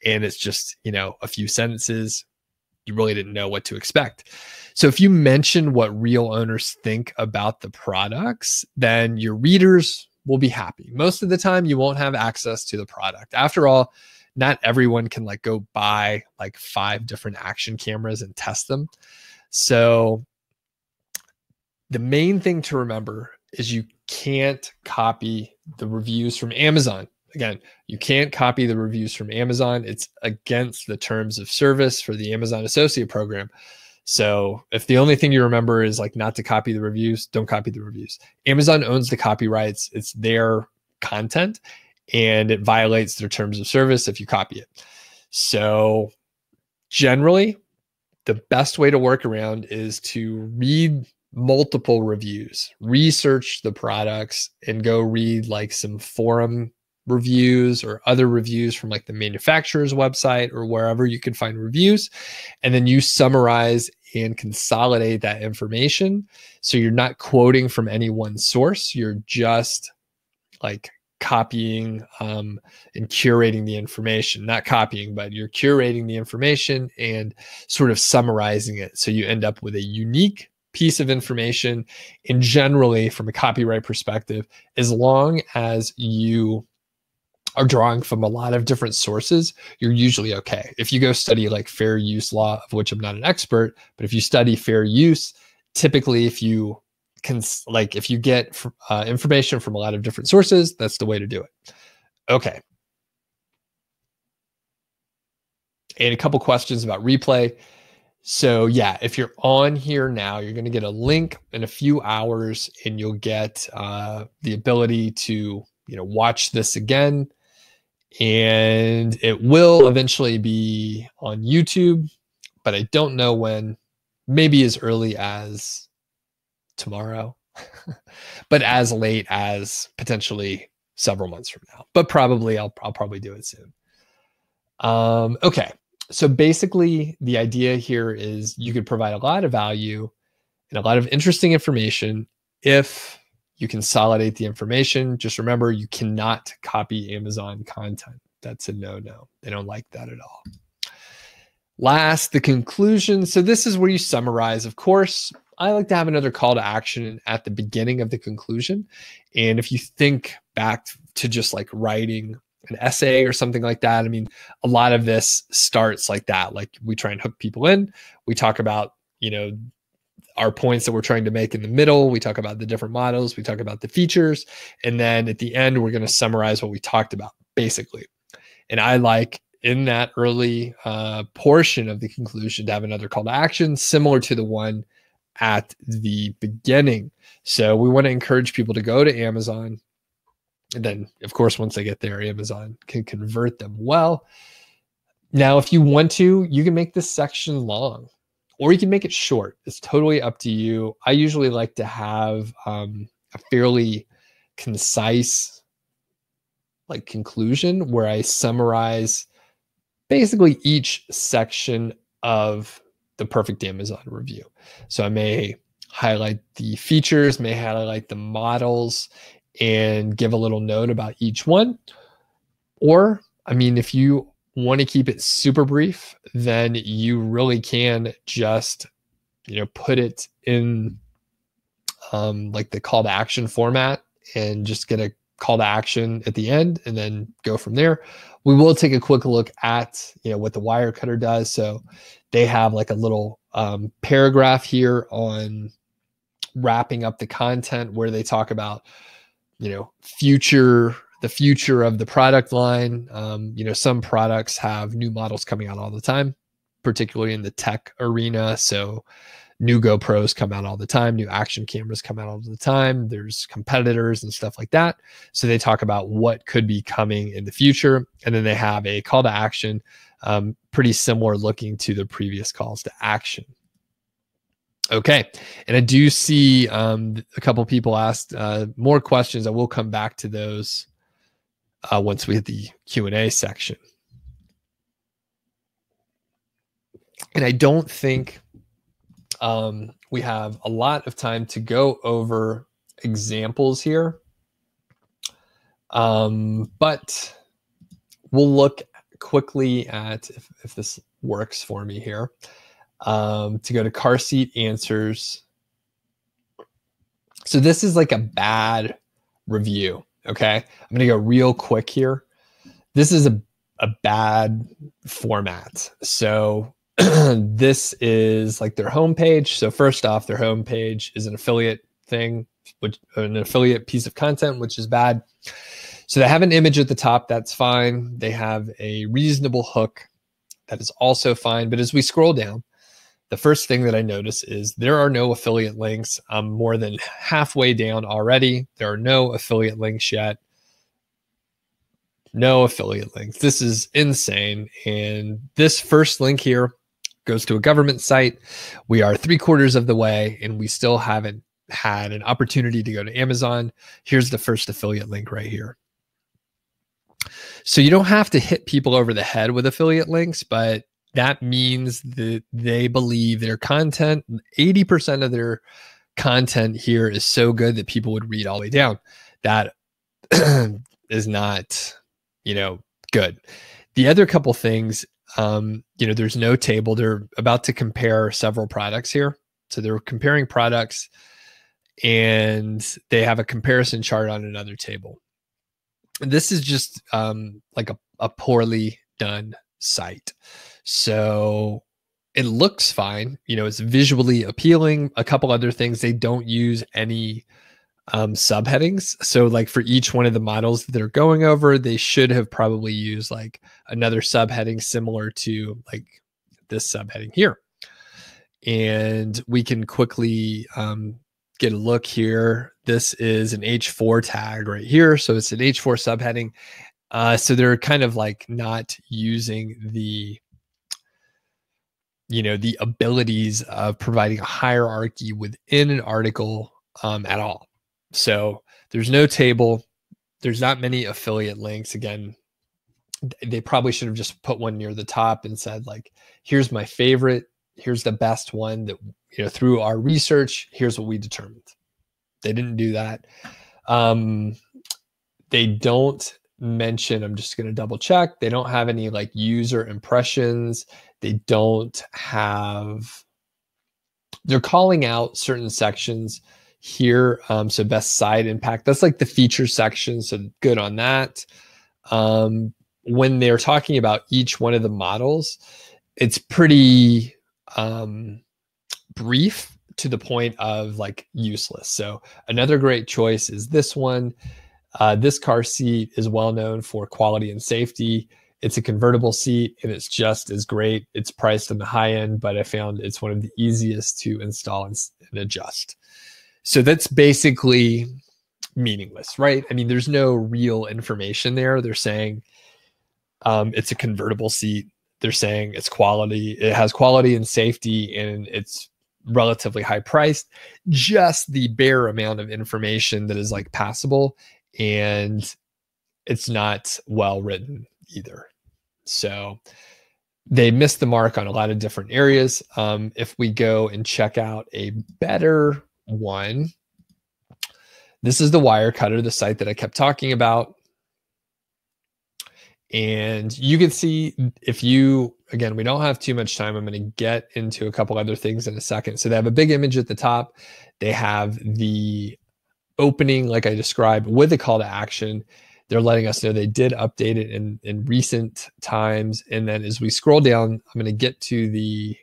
and it's just, a few sentences. You really didn't know what to expect. So if you mention what real owners think about the products, then your readers will be happy. Most of the time, you won't have access to the product. After all, not everyone can go buy 5 different action cameras and test them. So the main thing to remember is you can't copy the reviews from Amazon. Again, you can't copy the reviews from Amazon. It's against the terms of service for the Amazon Associate Program. So if the only thing you remember is like not to copy the reviews, don't copy the reviews. Amazon owns the copyrights. It's their content, and it violates their terms of service if you copy it. So generally, the best way to work around is to read multiple reviews, research the products, and go read like some forum reviews or other reviews from like the manufacturer's website or wherever you can find reviews. And then you summarize and consolidate that information. So you're not quoting from any one source. You're just like copying and curating the information, not copying, but you're curating the information and sort of summarizing it. So you end up with a unique piece of information. And generally, from a copyright perspective, as long as you are drawing from a lot of different sources, you're usually okay. If you go study like fair use law, of which I'm not an expert, but if you study fair use, typically if you can, like if you get information from a lot of different sources, that's the way to do it. Okay. And a couple questions about replay. So yeah, if you're on here now, you're going to get a link in a few hours, and you'll get the ability to watch this again. And it will eventually be on YouTube, but I don't know when. Maybe as early as tomorrow, but as late as potentially several months from now. But probably I'll probably do it soon. Okay, so basically the idea here is you could provide a lot of value and a lot of interesting information if you consolidate the information. Just remember, you cannot copy Amazon content. That's a no-no. They don't like that at all. Last, the conclusion. So this is where you summarize. Of course, I like to have another call to action at the beginning of the conclusion. And if you think back to just like writing an essay or something like that, I mean, a lot of this starts like that. Like we try and hook people in. We talk about, our points that we're trying to make in the middle. We talk about the different models. We talk about the features. And then at the end, we're going to summarize what we talked about, basically. And I like in that early portion of the conclusion to have another call to action similar to the one at the beginning. So we want to encourage people to go to Amazon. And then, of course, once they get there, Amazon can convert them well. Now, if you want to, you can make this section long, or you can make it short. It's totally up to you. I usually like to have a fairly concise conclusion where I summarize basically each section of the perfect Amazon review. So I may highlight the features, may highlight the models, and give a little note about each one. Or, I mean, if you want to keep it super brief, then you really can just, put it in like the call to action format and just get a call to action at the end and then go from there. We will take a quick look at, what the Wirecutter does. So they have like a little paragraph here on wrapping up the content where they talk about, the future of the product line. Some products have new models coming out all the time, particularly in the tech arena. So new GoPros come out all the time, new action cameras come out all the time. There's competitors and stuff like that. So they talk about what could be coming in the future. And then they have a call to action, pretty similar looking to the previous calls to action. Okay. And I do see a couple people asked more questions. I will come back to those once we hit the Q&A section. And I don't think we have a lot of time to go over examples here. But we'll look quickly at if this works for me here. To go to car seat answers. So this is like a bad review. Okay. I'm going to go real quick here. This is a bad format. So this is like their homepage. So first off, their homepage is an affiliate thing, which an affiliate piece of content, which is bad. So they have an image at the top. That's fine. They have a reasonable hook. That is also fine. But as we scroll down, the first thing that I notice is there are no affiliate links. I'm more than halfway down already. There are no affiliate links yet. No affiliate links. This is insane. And this first link here goes to a government site. We are 3/4 of the way and we still haven't had an opportunity to go to Amazon. Here's the first affiliate link right here. So you don't have to hit people over the head with affiliate links, but that means that they believe their content, 80% of their content here is so good that people would read all the way down. That is not, good. The other couple things, there's no table. They're about to compare several products here. So they're comparing products and they have a comparison chart on another table. This is just like a poorly done site. So it looks fine. It's visually appealing. A couple other things, they don't use any subheadings. So like for each one of the models that they're going over, they should have probably used like another subheading similar to like this subheading here. And we can quickly get a look here. This is an H4 tag right here. So it's an H4 subheading. So they're kind of like not using the abilities of providing a hierarchy within an article at all. So there's no table. There's not many affiliate links. Again, they probably should have just put one near the top and said like, here's my favorite. Here's the best one that, through our research, here's what we determined. They didn't do that. They don't mention, I'm just going to double check. They don't have any like user impressions. They don't have, they're calling out certain sections here. So best site impact, that's like the feature section. So good on that. When they're talking about each one of the models, it's pretty brief to the point of like useless. So another great choice is this one. This car seat is well known for quality and safety. It's a convertible seat and it's just as great. It's priced on the high end, but I found it's one of the easiest to install and adjust. So that's basically meaningless, right? I mean, there's no real information there. They're saying it's a convertible seat. They're saying it's quality. It has quality and safety and it's relatively high priced. Just the bare amount of information that is like passable, and it's not well written either. So they missed the mark on a lot of different areas. If we go and check out a better one, this is the Wirecutter, the site that I kept talking about. And you can see if you, again, we don't have too much time. I'm going to get into a couple other things in a second. So they have a big image at the top. They have the opening, like I described, with a call to action. They're letting us know they did update it in recent times. And then as we scroll down, I'm going to get to the,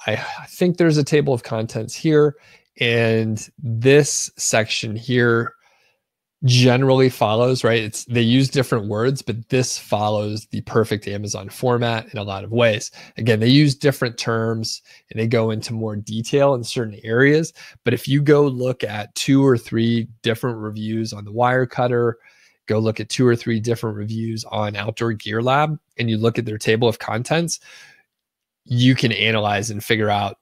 I think there's a table of contents here. And this section here generally follows, right? They use different words, but this follows the perfect Amazon format in a lot of ways. Again, they use different terms and they go into more detail in certain areas. But if you go look at 2 or 3 different reviews on the Wirecutter, go look at 2 or 3 different reviews on Outdoor Gear Lab, and you look at their table of contents, you can analyze and figure out,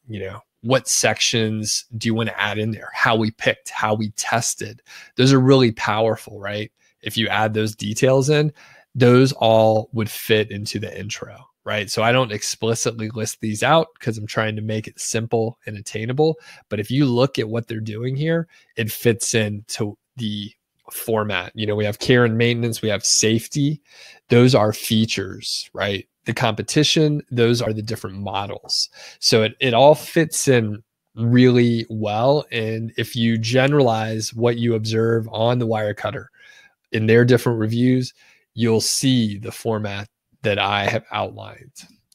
what sections do you want to add in there? How we picked, how we tested. Those are really powerful, right? If you add those details in, those all would fit into the intro, right? So I don't explicitly list these out because I'm trying to make it simple and attainable. But if you look at what they're doing here, it fits into the format. We have care and maintenance, we have safety. Those are features, right? The competition, those are the different models. So it all fits in really well. And if you generalize what you observe on the Wirecutter in their different reviews, you'll see the format that I have outlined.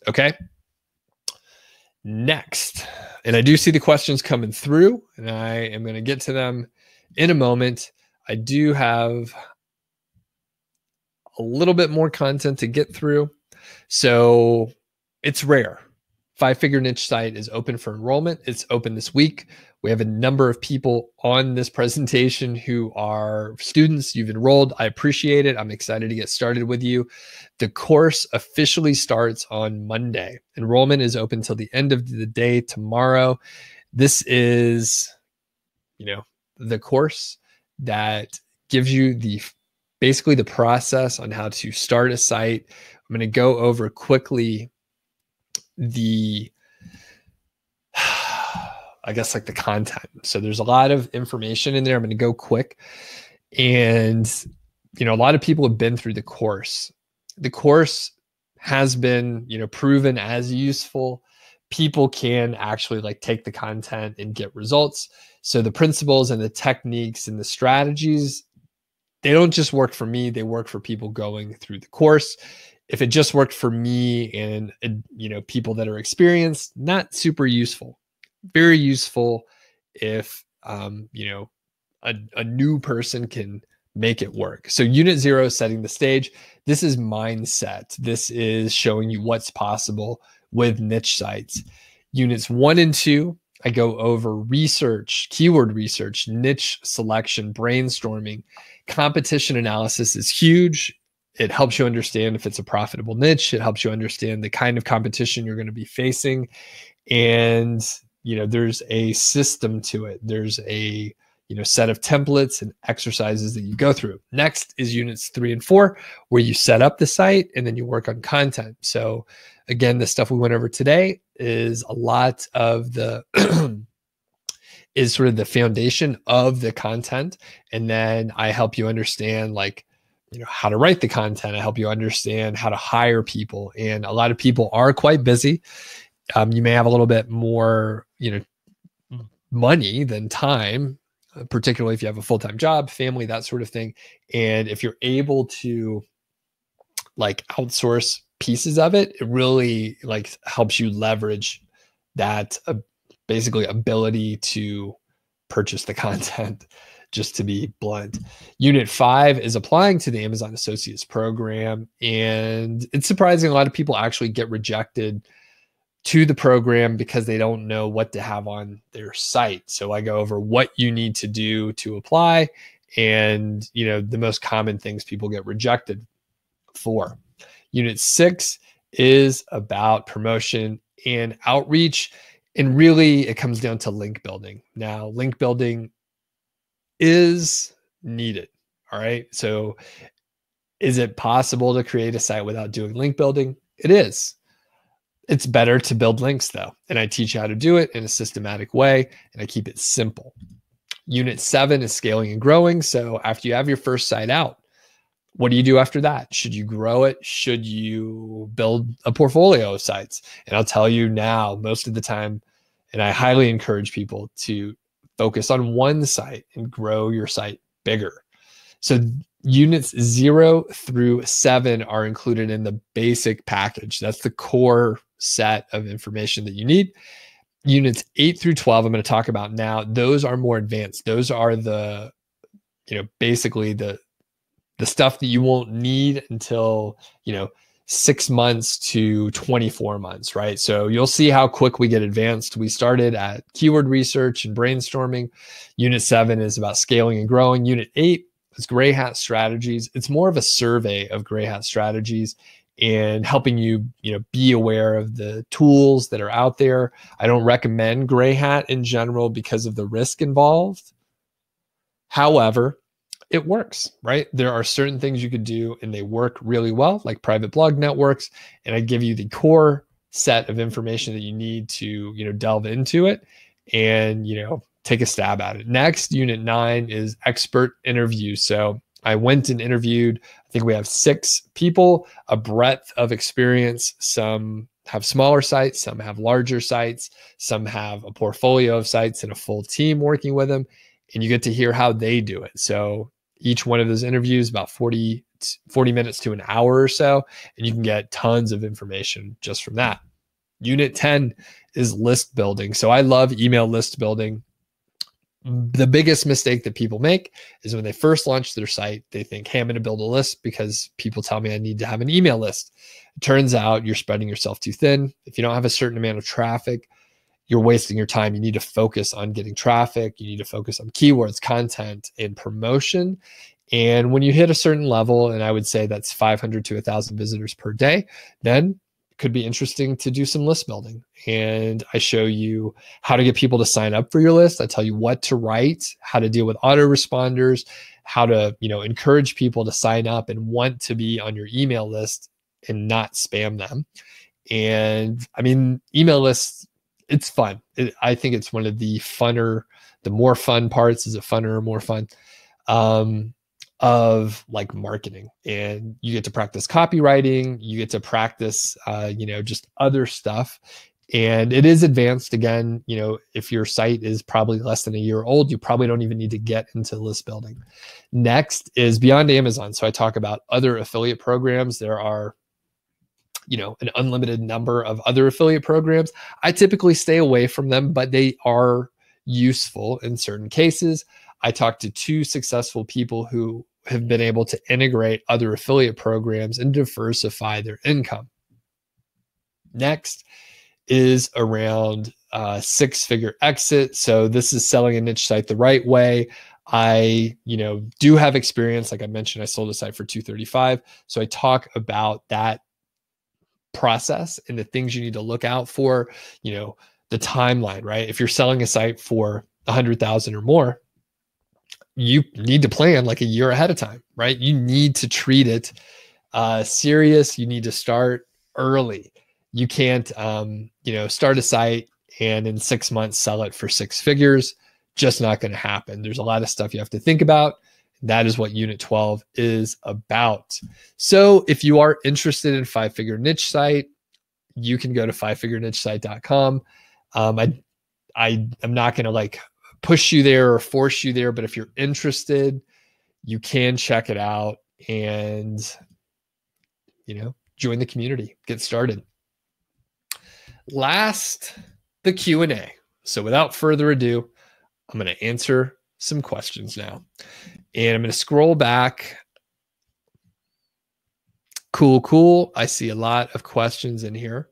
Okay. Next, and I do see the questions coming through, and I am going to get to them in a moment. I do have a little bit more content to get through. So it's rare. Five-Figure Niche site is open for enrollment. It's open this week. We have a number of people on this presentation who are students. You've enrolled. I appreciate it. I'm excited to get started with you. The course officially starts on Monday. Enrollment is open till the end of the day tomorrow. This is, the course that gives you basically the process on how to start a site. I'm going to go over quickly the content. So there's a lot of information in there. I'm going to go quick. And, a lot of people have been through the course. The course has been, proven as useful. People can actually take the content and get results. So the principles and the techniques and the strategies, they don't just work for me. They work for people going through the course. If it just worked for me and, people that are experienced, not super useful. Very useful if, a new person can make it work. So unit 0 is setting the stage. This is mindset. This is showing you what's possible with niche sites. Units 1 and 2, I go over research, keyword research, niche selection, brainstorming. Competition analysis is huge. It helps you understand if it's a profitable niche. It helps you understand the kind of competition you're going to be facing. And, there's a system to it. There's a, set of templates and exercises that you go through. Next is units 3 and 4, where you set up the site and then you work on content. So again, the stuff we went over today is a lot of the is sort of the foundation of the content. And then I help you understand how to write the content. I help you understand how to hire people. And a lot of people are quite busy. You may have a little bit more, money than time, particularly if you have a full-time job, family, that sort of thing. And if you're able to outsource pieces of it, it really helps you leverage that basically ability to purchase the content, just to be blunt. Unit 5 is applying to the Amazon Associates program. And it's surprising a lot of people actually get rejected to the program because they don't know what to have on their site. So I go over what you need to do to apply and, the most common things people get rejected for. Unit 6 is about promotion and outreach. And really it comes down to link building. Now, link building is needed. All right. So is it possible to create a site without doing link building? It is. It's better to build links though. And I teach you how to do it in a systematic way and I keep it simple. Unit 7 is scaling and growing. So after you have your first site out, what do you do after that? Should you grow it? Should you build a portfolio of sites? And I'll tell you now, most of the time, and I highly encourage people to focus on one site and grow your site bigger. So units 0 through 7 are included in the basic package. That's the core set of information that you need. Units 8 through 12, I'm going to talk about now. Those are more advanced. Those are the, basically the stuff that you won't need until, 6 months to 24 months, right? So you'll see how quick we get advanced. We started at keyword research and brainstorming. Unit 7 is about scaling and growing. Unit 8 is gray hat strategies. It's more of a survey of gray hat strategies and helping you, be aware of the tools that are out there. I don't recommend gray hat in general because of the risk involved. However, it works, right? There are certain things you could do and they work really well, like private blog networks. And I give you the core set of information that you need to, delve into it and, take a stab at it. Next, unit 9 is expert interview. So I went and interviewed, I think we have 6 people, a breadth of experience. Some have smaller sites, some have larger sites, some have a portfolio of sites and a full team working with them. And you get to hear how they do it. So each one of those interviews about 40 minutes to an hour or so, and you can get tons of information just from that. Unit 10 is list building. So I love email list building. The biggest mistake that people make is when they first launch their site, they think, hey, I'm going to build a list because people tell me I need to have an email list. It turns out you're spreading yourself too thin. If you don't have a certain amount of traffic, you're wasting your time. You need to focus on getting traffic. You need to focus on keywords, content, and promotion. And when you hit a certain level, and I would say that's 500 to 1,000 visitors per day, then it could be interesting to do some list building. And I show you how to get people to sign up for your list. I tell you what to write, how to deal with autoresponders, how to, encourage people to sign up and want to be on your email list and not spam them. And I mean, email lists, it's fun. I think it's one of the more fun parts. Is it funner or more fun? Of like marketing, and you get to practice copywriting, you get to practice, just other stuff. And it is advanced. Again, if your site is probably less than a year old, you probably don't even need to get into list building. Next is beyond Amazon. So I talk about other affiliate programs. There are, an unlimited number of other affiliate programs. I typically stay away from them, but they are useful in certain cases. I talked to 2 successful people who have been able to integrate other affiliate programs and diversify their income. Next is around 6-figure exit. So this is selling a niche site the right way. I, do have experience. Like I mentioned, I sold a site for $235. So I talk about that process and the things you need to look out for, the timeline, right? If you're selling a site for 100,000 or more, you need to plan like a year ahead of time, right? You need to treat it serious. You need to start early. You can't, start a site and in 6 months sell it for 6 figures. Just not going to happen. There's a lot of stuff you have to think about. That is what Unit 12 is about. So if you are interested in 5-figure niche site, you can go to 5figurenichesite.com. I'm not going to push you there or force you there, but if you're interested, you can check it out and, join the community, get started. Last, the Q&A. So without further ado, I'm going to answer some questions now. And I'm going to scroll back. Cool. I see a lot of questions in here.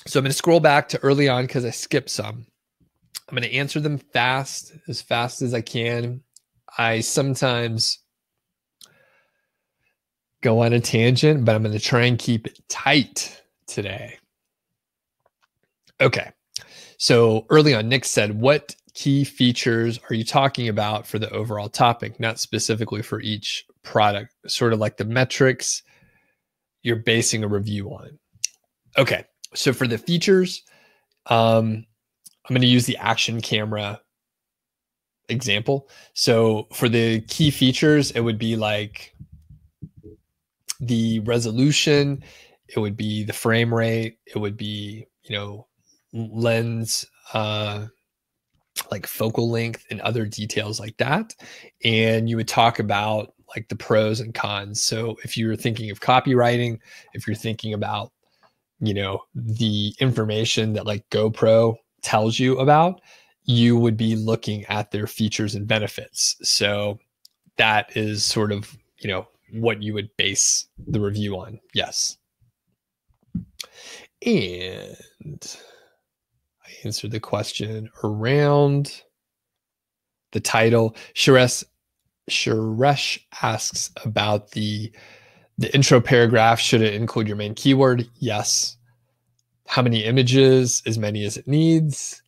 So I'm going to scroll back to early on because I skipped some. I'm going to answer them as fast as I can. I sometimes go on a tangent, but I'm going to try and keep it tight today. Okay. So early on, Nick said, what key features are you talking about for the overall topic, not specifically for each product, sort of like the metrics you're basing a review on? Okay. So for the features, I'm going to use the action camera example. So for the key features, it would be like the resolution, it would be the frame rate, it would be, lens, like focal length and other details like that. And you would talk about like the pros and cons. So if you're thinking of copywriting, if you're thinking about, the information that like GoPro tells you about, you would be looking at their features and benefits. So that is sort of, what you would base the review on. Yes. And I answered the question around the title. Suresh asks about the intro paragraph. Should it include your main keyword? Yes. How many images? As many as it needs.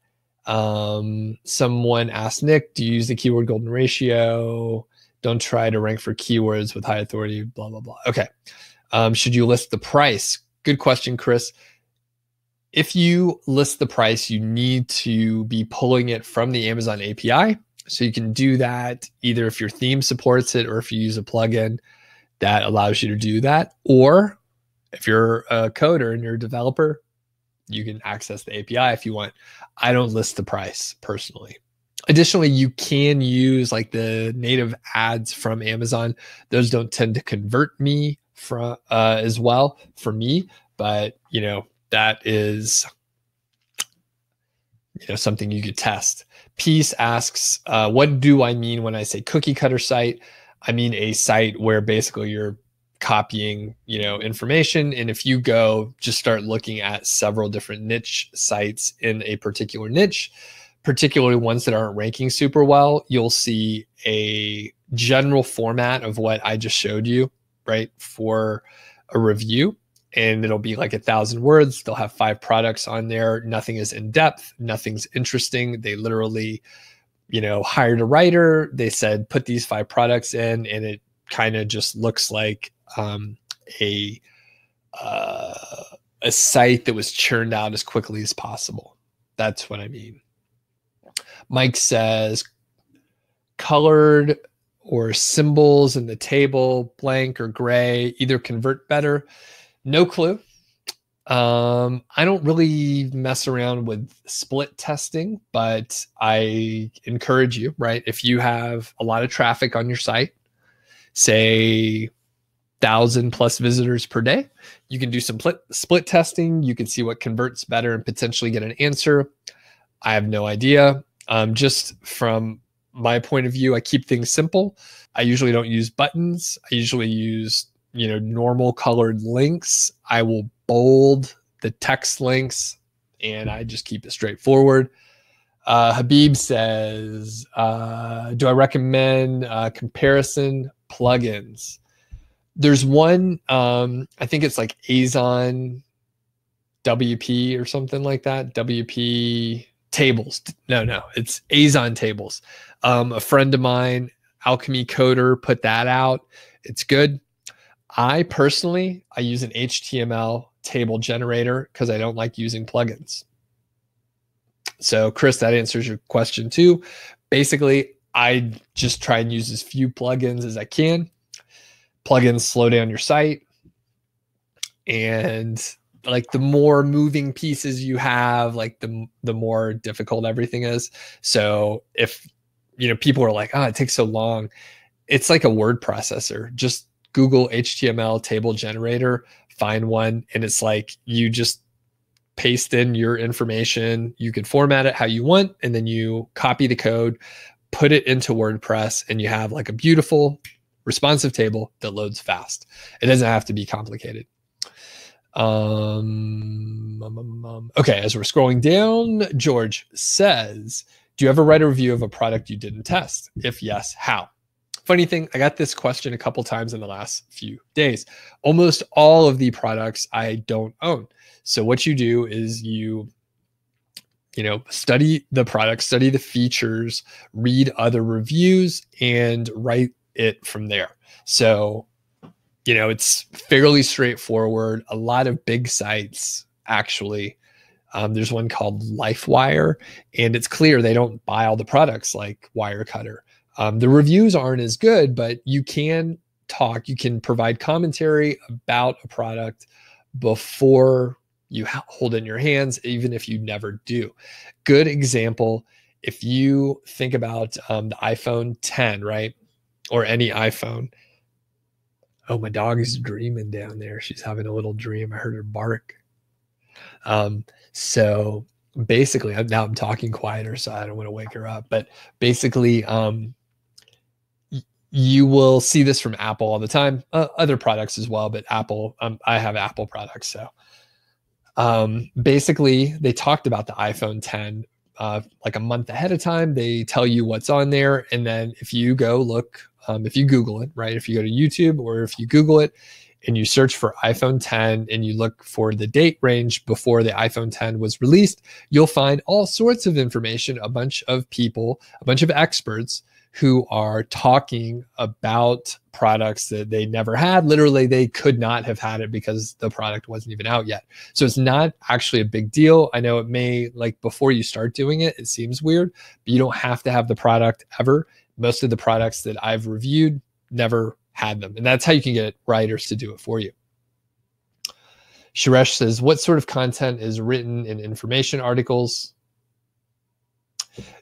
Someone asked Nick, do you use the keyword golden ratio? Don't try to rank for keywords with high authority, blah, blah, blah. Okay. Should you list the price? Good question, Chris. If you list the price, you need to be pulling it from the Amazon API. So you can do that either if your theme supports it or if you use a plugin that allows you to do that. Or if you're a coder and you're a developer, you can access the API if you want. I don't list the price personally. Additionally, you can use like the native ads from Amazon. Those don't tend to convert me from as well for me, but that is, something you could test. Peace asks, what do I mean when I say cookie cutter site? I mean a site where basically you're copying, information. And if you go just start looking at several different niche sites in a particular niche, particularly ones that aren't ranking super well, you'll see a general format of what I just showed you, right, for a review. And it'll be like 1,000 words. They'll have 5 products on there. Nothing is in depth. Nothing's interesting. They literally, hired a writer. They said, put these 5 products in, and it kind of just looks like a site that was churned out as quickly as possible. That's what I mean. Mike says, colored or symbols in the table, blank or gray, either convert better. No clue. I don't really mess around with split testing, but I encourage you, right? If you have a lot of traffic on your site, say 1,000+ visitors per day, you can do some split testing. You can see what converts better and potentially get an answer. I have no idea. Just from my point of view, I keep things simple. I usually don't use buttons. I usually use, normal colored links. I will bold the text links, and I just keep it straightforward. Habib says, do I recommend comparison plugins? There's one, I think it's like Azon WP or something like that. WP tables. No, it's Azon tables. A friend of mine, Alchemy Coder, put that out. It's good. I personally use an HTML table generator because I don't like using plugins. So Chris, that answers your question too. Basically, I just try and use as few plugins as I can. Plugins slow down your site. And like the more moving pieces you have, like the more difficult everything is. So if, people are like, oh, it takes so long. It's like a word processor. Just Google HTML table generator, find one. And it's like, you just paste in your information. You can format it how you want. And then you copy the code, put it into WordPress, and you have like a beautiful responsive table that loads fast. It doesn't have to be complicated. Okay, as we're scrolling down, George says, do you ever write a review of a product you didn't test? If yes, how? Funny thing, I got this question a couple times in the last few days. Almost all of the products I don't own. So what you do is you study the product, study the features, read other reviews, and write it from there. So, it's fairly straightforward. A lot of big sites, actually. There's one called LifeWire, and it's clear they don't buy all the products like Wirecutter. The reviews aren't as good, but you can provide commentary about a product before you hold it in your hands, even if you never do. Good example, if you think about the iPhone 10, right? Or any iPhone. Oh, my dog is dreaming down there. She's having a little dream. I heard her bark. So basically, now I'm talking quieter, so I don't want to wake her up. But basically, you will see this from Apple all the time, other products as well, but Apple, I have Apple products. So basically, they talked about the iPhone 10 like a month ahead of time. They tell you what's on there. And then if you go look, if you Google it, right? If you go to YouTube or if you Google it and you search for iPhone 10 and you look for the date range before the iPhone 10 was released, you'll find all sorts of information, a bunch of people, a bunch of experts who are talking about products that they never had. Literally, they could not have had it because the product wasn't even out yet. So it's not actually a big deal. I know it may, like before you start doing it, it seems weird, but you don't have to have the product ever. Most of the products that I've reviewed never had them. And that's how you can get writers to do it for you. Suresh says, what sort of content is written in information articles?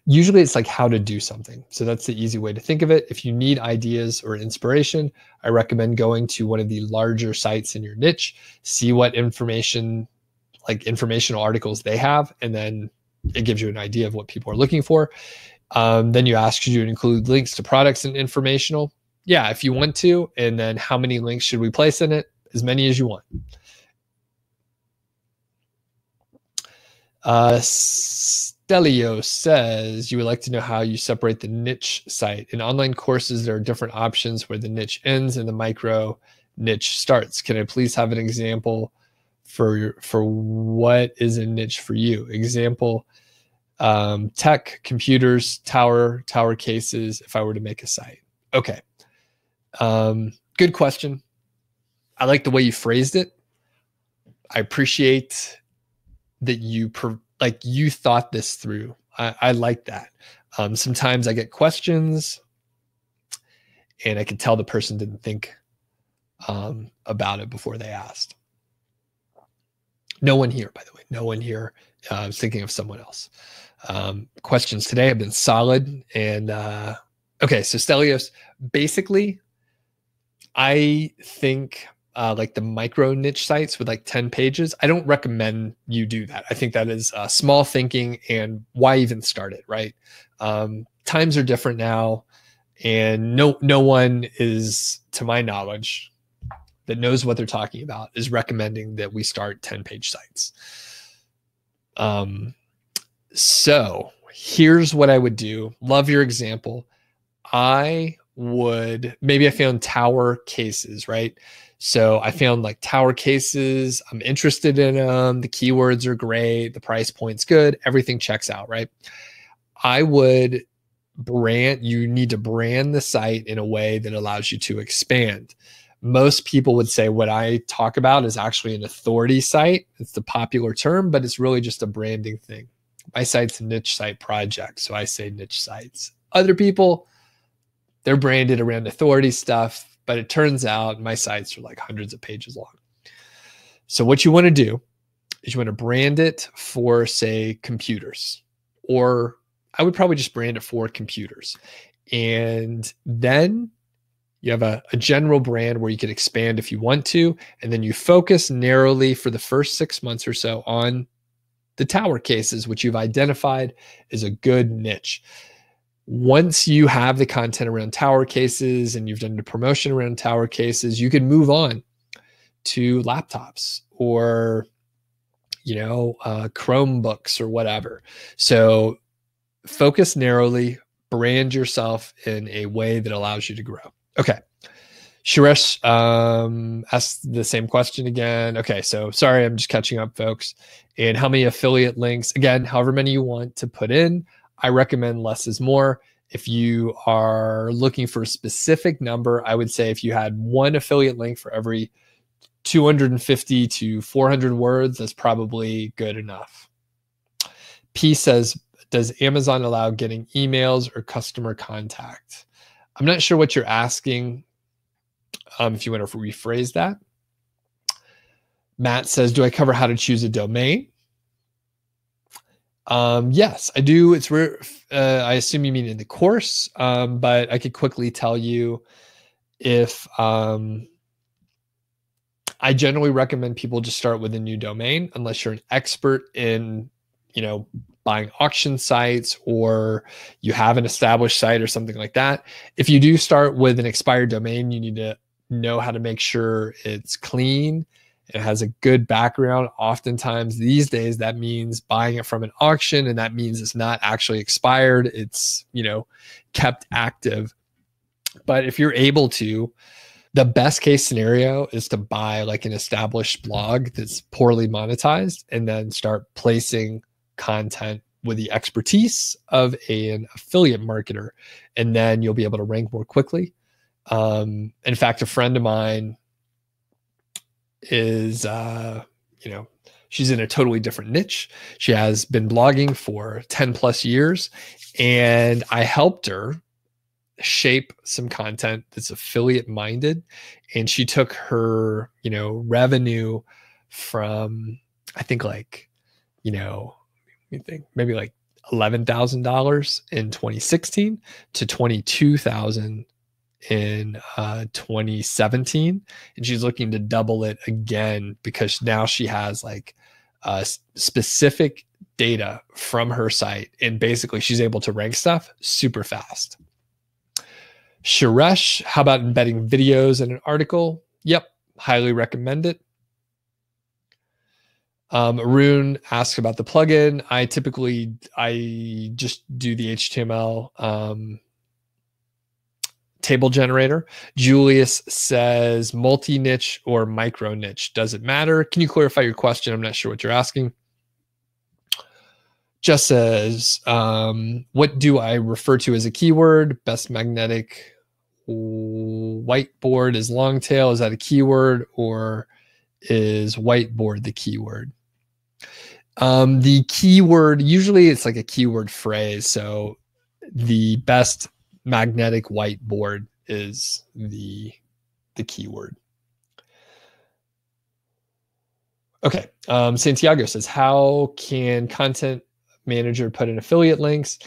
Usually it's like how to do something. So that's the easy way to think of it. If you need ideas or inspiration, I recommend going to one of the larger sites in your niche, see what information, like informational articles they have, and then it gives you an idea of what people are looking for. Then you ask, should you include links to products and informational? Yeah, if you want to. And then how many links should we place in it? As many as you want. Stelio says you would like to know how you separate the niche site. In online courses, there are different options where the niche ends and the micro niche starts. Can I please have an example for what is a niche for you? Example, tech, computers, tower cases, if I were to make a site. Okay. Good question. I like the way you phrased it. I appreciate that you thought this through. I like that. Sometimes I get questions and I can tell the person didn't think about it before they asked. No one here, by the way, no one here. I was thinking of someone else. Questions today have been solid. And okay, so Stelios, basically, I think like the micro niche sites with like 10 pages, I don't recommend you do that. I think that is small thinking, and why even start it, right? Times are different now, and no one is, to my knowledge, that knows what they're talking about is recommending that we start 10-page sites. So here's what I would do. Love your example. Maybe I found tower cases, right? So I found like tower cases. I'm interested in them. The keywords are great. The price point's good. Everything checks out, right? You need to brand the site in a way that allows you to expand. Most people would say what I talk about is actually an authority site. It's the popular term, but it's really just a branding thing. My site's a niche site project, so I say niche sites. Other people, they're branded around authority stuff, but it turns out my sites are like hundreds of pages long. So what you want to do is you want to brand it for, say, computers, or I would probably just brand it for computers. And then you have a general brand where you can expand if you want to, and then you focus narrowly for the first 6 months or so on the tower cases, which you've identified is a good niche. Once you have the content around tower cases and you've done the promotion around tower cases, you can move on to laptops or, Chromebooks or whatever. So focus narrowly, brand yourself in a way that allows you to grow. Okay. Suresh asked the same question again. Okay, so sorry, I'm just catching up, folks. And how many affiliate links? Again, however many you want to put in. I recommend less is more. If you are looking for a specific number, I would say if you had one affiliate link for every 250 to 400 words, that's probably good enough. P says, does Amazon allow getting emails or customer contact? I'm not sure what you're asking. If you want to rephrase that. Matt says, do I cover how to choose a domain? Yes, I do. It's rare. I assume you mean in the course, but I could quickly tell you if I generally recommend people just start with a new domain unless you're an expert in, buying auction sites or you have an established site or something like that. If you do start with an expired domain, you need to know how to make sure it's clean. It has a good background. Oftentimes these days, that means buying it from an auction, and that means it's not actually expired. It's, kept active. But if you're able to, the best case scenario is to buy like an established blog that's poorly monetized and then start placing content with the expertise of an affiliate marketer. And then you'll be able to rank more quickly. In fact, a friend of mine is, she's in a totally different niche. She has been blogging for 10 plus years, and I helped her shape some content that's affiliate minded. And she took her, revenue from, I think maybe like $11,000 in 2016 to $22,000 in 2017, and she's looking to double it again because now she has like specific data from her site, and basically she's able to rank stuff super fast. Suresh, how about embedding videos in an article? Yep, highly recommend it. Arun asks about the plugin. I just do the HTML table generator. Julius says multi-niche or micro-niche. Does it matter? Can you clarify your question? I'm not sure what you're asking. Just says, what do I refer to as a keyword? Best magnetic whiteboard is long tail. Is that a keyword, or is whiteboard the keyword? The keyword, usually it's like a keyword phrase. So the best magnetic whiteboard is the keyword. Okay. Santiago says, how can content manager put in affiliate links?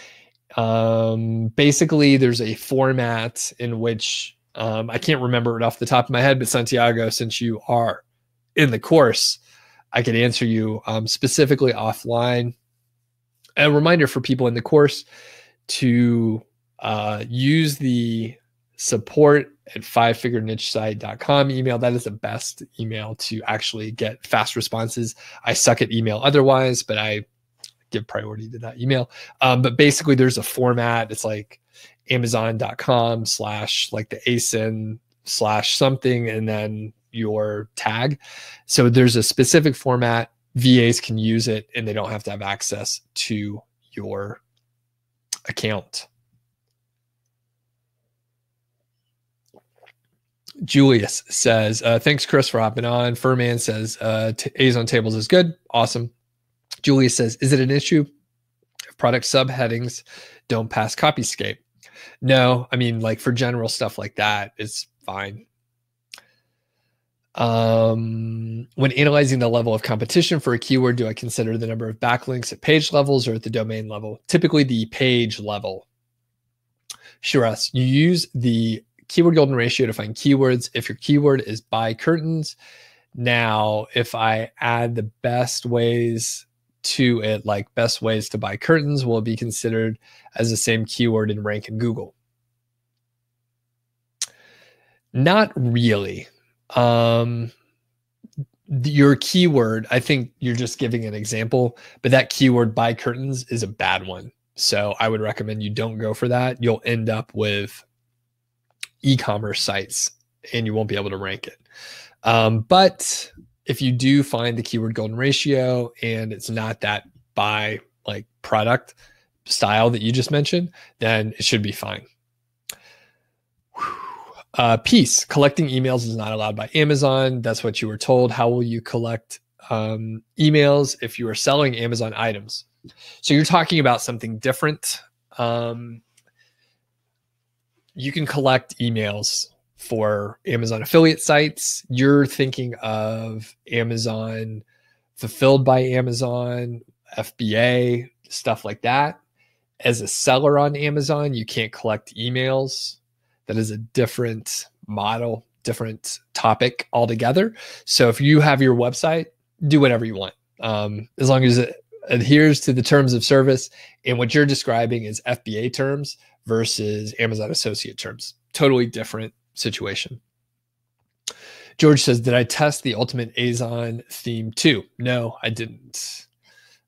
Basically, there's a format in which I can't remember it off the top of my head, but Santiago, since you are in the course, I could answer you specifically offline. A reminder for people in the course to use the support@fivefigurenichesite.com email. That is the best email to actually get fast responses. I suck at email otherwise, but I give priority to that email. But basically there's a format. It's like amazon.com/ like the ASIN / something, and then your tag. So there's a specific format. VAs can use it and they don't have to have access to your account. Julius says, thanks, Chris, for hopping on. Furman says, A's on tables is good. Awesome. Julius says, is it an issue if product subheadings don't pass Copyscape? No, I mean, like for general stuff like that, it's fine. When analyzing the level of competition for a keyword, do I consider the number of backlinks at page levels or at the domain level? Typically the page level. Shiraz, you use the keyword golden ratio to find keywords. If your keyword is buy curtains, now if I add the best ways to it, like best ways to buy curtains, will it be considered as the same keyword in rank in Google? Not really. Your keyword, I think you're just giving an example, but that keyword buy curtains is a bad one. So I would recommend you don't go for that. You'll end up with e-commerce sites and you won't be able to rank it. But if you do find the keyword golden ratio and it's not that buy like product style that you just mentioned, then it should be fine. Peace. Collecting emails is not allowed by Amazon. That's what you were told. How will you collect emails if you are selling Amazon items? So you're talking about something different. You can collect emails for Amazon affiliate sites. You're thinking of Amazon fulfilled by Amazon, FBA, stuff like that. As a seller on Amazon, you can't collect emails. That is a different model, different topic altogether. So if you have your website, do whatever you want. As long as it adheres to the terms of service, and what you're describing is FBA terms versus Amazon associate terms. Totally different situation. George says, did I test the Ultimate Azon theme too? No, I didn't.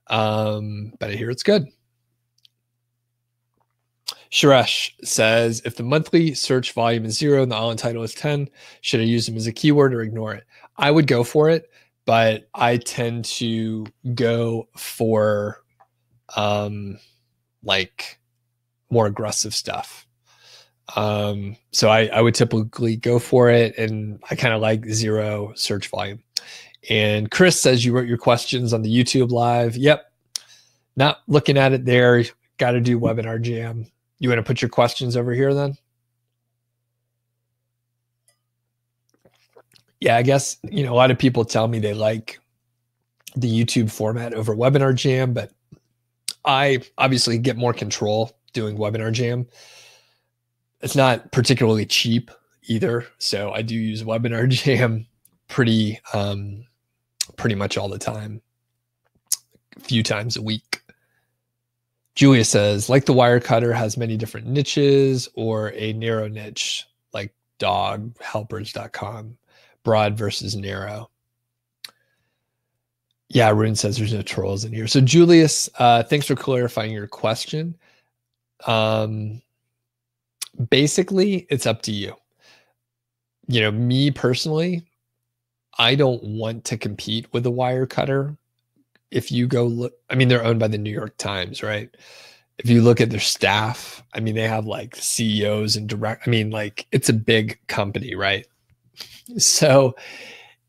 But I hear it's good. Suresh says, if the monthly search volume is 0 and the all-in title is 10, should I use them as a keyword or ignore it? I would go for it, but I tend to go for like more aggressive stuff. So I would typically go for it, and I kind of like 0 search volume. And Chris says you wrote your questions on the YouTube live. Yep. Not looking at it there. Got to do Webinar Jam. You want to put your questions over here then? Yeah, I guess, a lot of people tell me they like the YouTube format over Webinar Jam, but I obviously get more control doing Webinar Jam. It's not particularly cheap either, so I do use Webinar Jam pretty much all the time, a few times a week. Julia says, like the wire cutter has many different niches or a narrow niche like doghelpers.com, broad versus narrow. Yeah, Rune says there's no trolls in here. So Julius, thanks for clarifying your question. Basically, it's up to you. Me personally, I don't want to compete with a wire cutter. If you go look, they're owned by the New York Times, right? If you look at their staff, they have like CEOs and it's a big company, right? So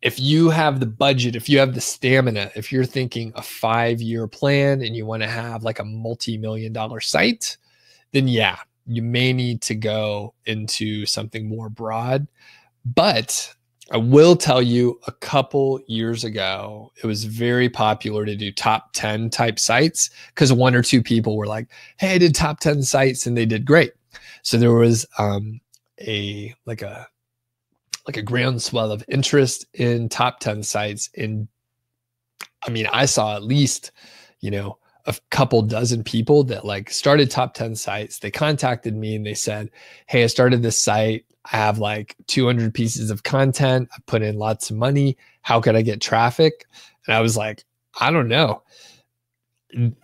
if you have the budget, if you have the stamina, if you're thinking a 5-year plan and you want to have like a multi-million-dollar site, then yeah, you may need to go into something more broad. But I will tell you, a couple years ago, it was very popular to do top 10 type sites because 1 or 2 people were like, hey, I did top 10 sites and they did great. So there was a groundswell of interest in top 10 sites. And I saw at least, a couple dozen people that like started top 10 sites. They contacted me and they said, hey, I started this site. I have like 200 pieces of content. I put in lots of money. How could I get traffic? And I was like, I don't know.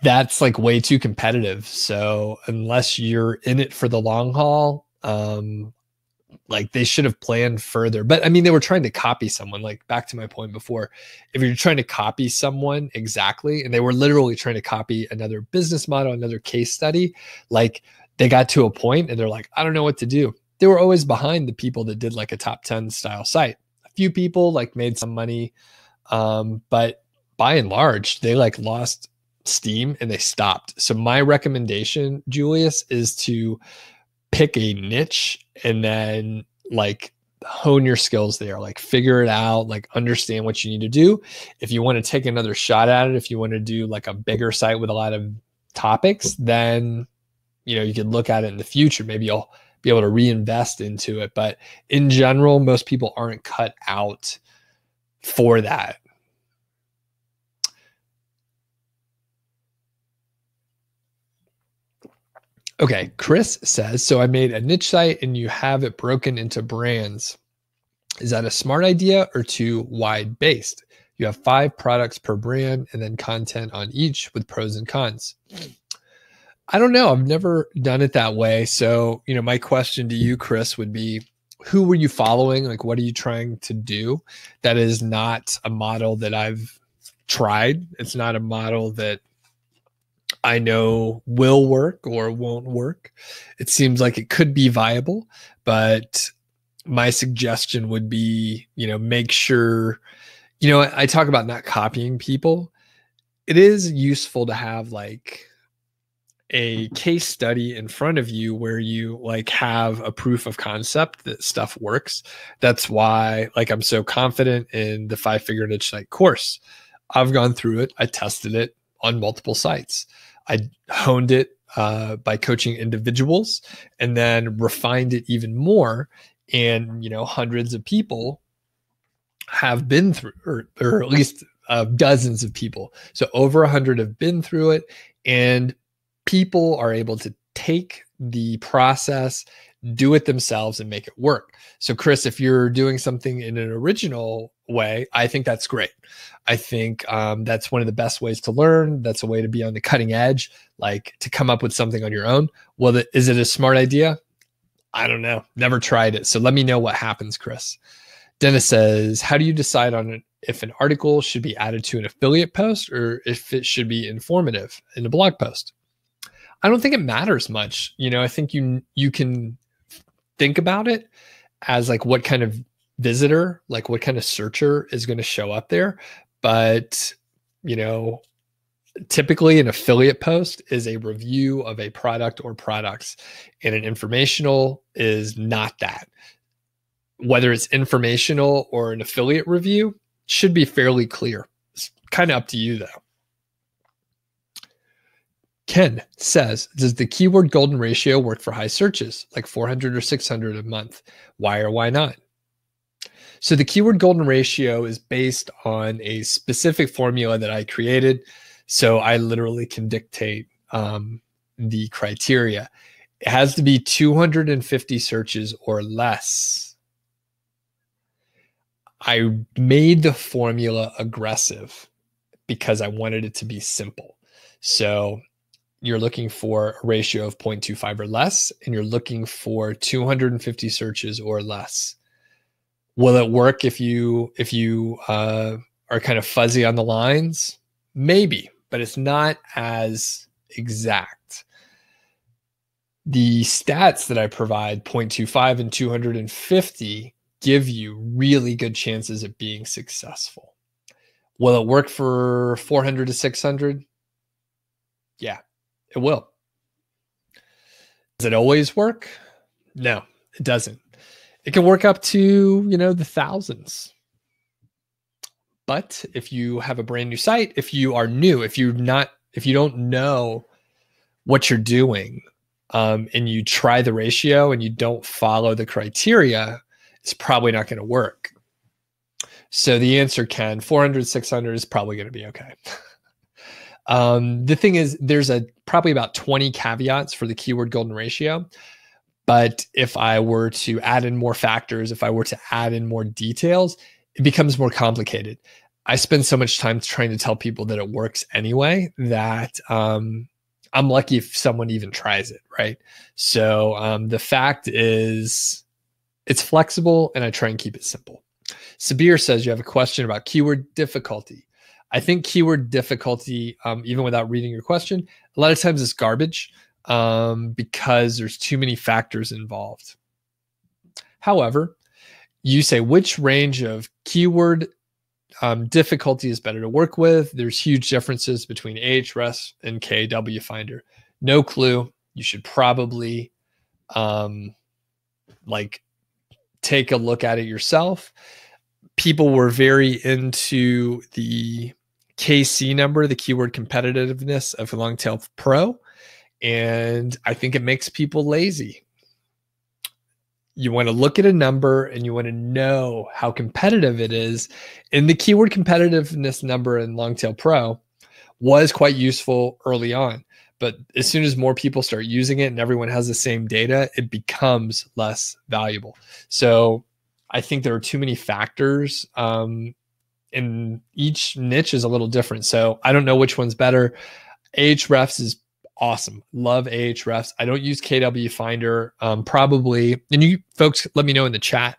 That's like way too competitive. So unless you're in it for the long haul, like they should have planned further. But they were trying to copy someone. Like back to my point before, if you're trying to copy someone exactly, and they were literally trying to copy another business model, another case study, like they got to a point and they're like, I don't know what to do. They were always behind the people that did like a top 10 style site. A few people like made some money, but by and large, they like lost steam and they stopped. So my recommendation, Julius, is to pick a niche and then like hone your skills there, like figure it out, like understand what you need to do. If you want to take another shot at it, if you want to do like a bigger site with a lot of topics, then, you could look at it in the future. Maybe you'll be able to reinvest into it. But in general, most people aren't cut out for that. Okay, Chris says, so I made a niche site and you have it broken into brands. Is that a smart idea or too wide based? You have 5 products per brand and then content on each with pros and cons. I don't know. I've never done it that way. So, my question to you, Chris, would be, who were you following? Like, what are you trying to do? That is not a model that I've tried. It's not a model that I know will work or won't work. It seems like it could be viable, but my suggestion would be, make sure, I talk about not copying people. It is useful to have like a case study in front of you where you like have a proof of concept that stuff works. That's why like I'm so confident in the 5-figure niche site course. I've gone through it. I tested it on multiple sites. I honed it by coaching individuals and then refined it even more. And, hundreds of people have been through, or at least dozens of people. So over 100 have been through it, and people are able to take the process, do it themselves, and make it work. So Chris, if you're doing something in an original way, I think that's great. I think that's one of the best ways to learn. That's a way to be on the cutting edge, like to come up with something on your own. Well, is it a smart idea? I don't know. Never tried it. So let me know what happens, Chris. Dennis says, how do you decide on if an article should be added to an affiliate post or if it should be informative in a blog post? I don't think it matters much. I think you can think about it as like what kind of visitor, like what kind of searcher is going to show up there. But, typically an affiliate post is a review of a product or products, and an informational is not that. Whether it's informational or an affiliate review should be fairly clear. It's kind of up to you though. Ken says, does the keyword golden ratio work for high searches, like 400 or 600 a month? Why or why not? So the keyword golden ratio is based on a specific formula that I created. So I literally can dictate the criteria. It has to be 250 searches or less. I made the formula aggressive because I wanted it to be simple. So you're looking for a ratio of 0.25 or less, and you're looking for 250 searches or less. Will it work if you are kind of fuzzy on the lines? Maybe, but it's not as exact. The stats that I provide, 0.25 and 250, give you really good chances of being successful. Will it work for 400 to 600? Yeah, it will. Does it always work? No, it doesn't. It can work up to, the thousands. But if you have a brand new site, if you are new, if you don't know what you're doing, and you try the ratio and you don't follow the criteria, it's probably not going to work. So the answer, Ken, 400, 600 is probably going to be okay. The thing is, there's probably about 20 caveats for the keyword golden ratio. But if I were to add in more factors, if I were to add in more details, it becomes more complicated. I spend so much time trying to tell people that it works anyway that I'm lucky if someone even tries it, right? So the fact is, it's flexible, and I try and keep it simple. Sabir says you have a question about keyword difficulty. I think keyword difficulty, even without reading your question, a lot of times it's garbage because there's too many factors involved. However, you say which range of keyword difficulty is better to work with. There's huge differences between Ahrefs and KW Finder. No clue. You should probably take a look at it yourself. People were very into the KC number, the keyword competitiveness of Longtail Pro, and I think it makes people lazy. You want to look at a number and you want to know how competitive it is. And the keyword competitiveness number in Longtail Pro was quite useful early on. But as soon as more people start using it and everyone has the same data, it becomes less valuable. So I think there are too many factors, and each niche is a little different. So I don't know which one's better. Ahrefs is awesome. Love Ahrefs. I don't use KW Finder. Probably, and you folks let me know in the chat.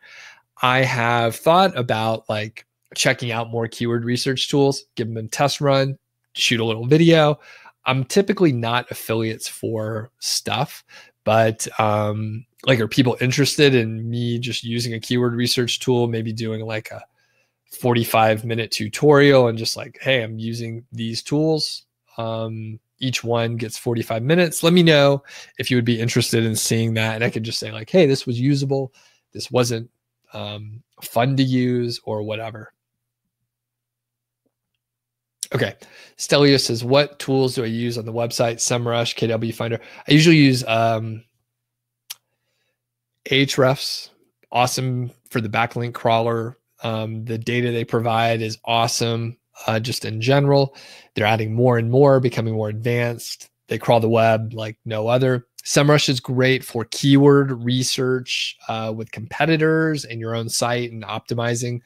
I have thought about checking out more keyword research tools, give them a test run, shoot a little video. I'm typically not affiliates for stuff, but are people interested in me just using a keyword research tool, maybe doing a 45-minute tutorial and just hey, I'm using these tools. Each one gets 45 minutes. Let me know if you would be interested in seeing that. And I could just say hey, this was usable. This wasn't fun to use or whatever. Okay. Stelio says, what tools do I use on the website? SEMrush, KW Finder. I usually use Ahrefs. Awesome for the backlink crawler. The data they provide is awesome. Just in general, they're adding more and more, becoming more advanced. They crawl the web like no other. SEMrush is great for keyword research with competitors and your own site and optimizing.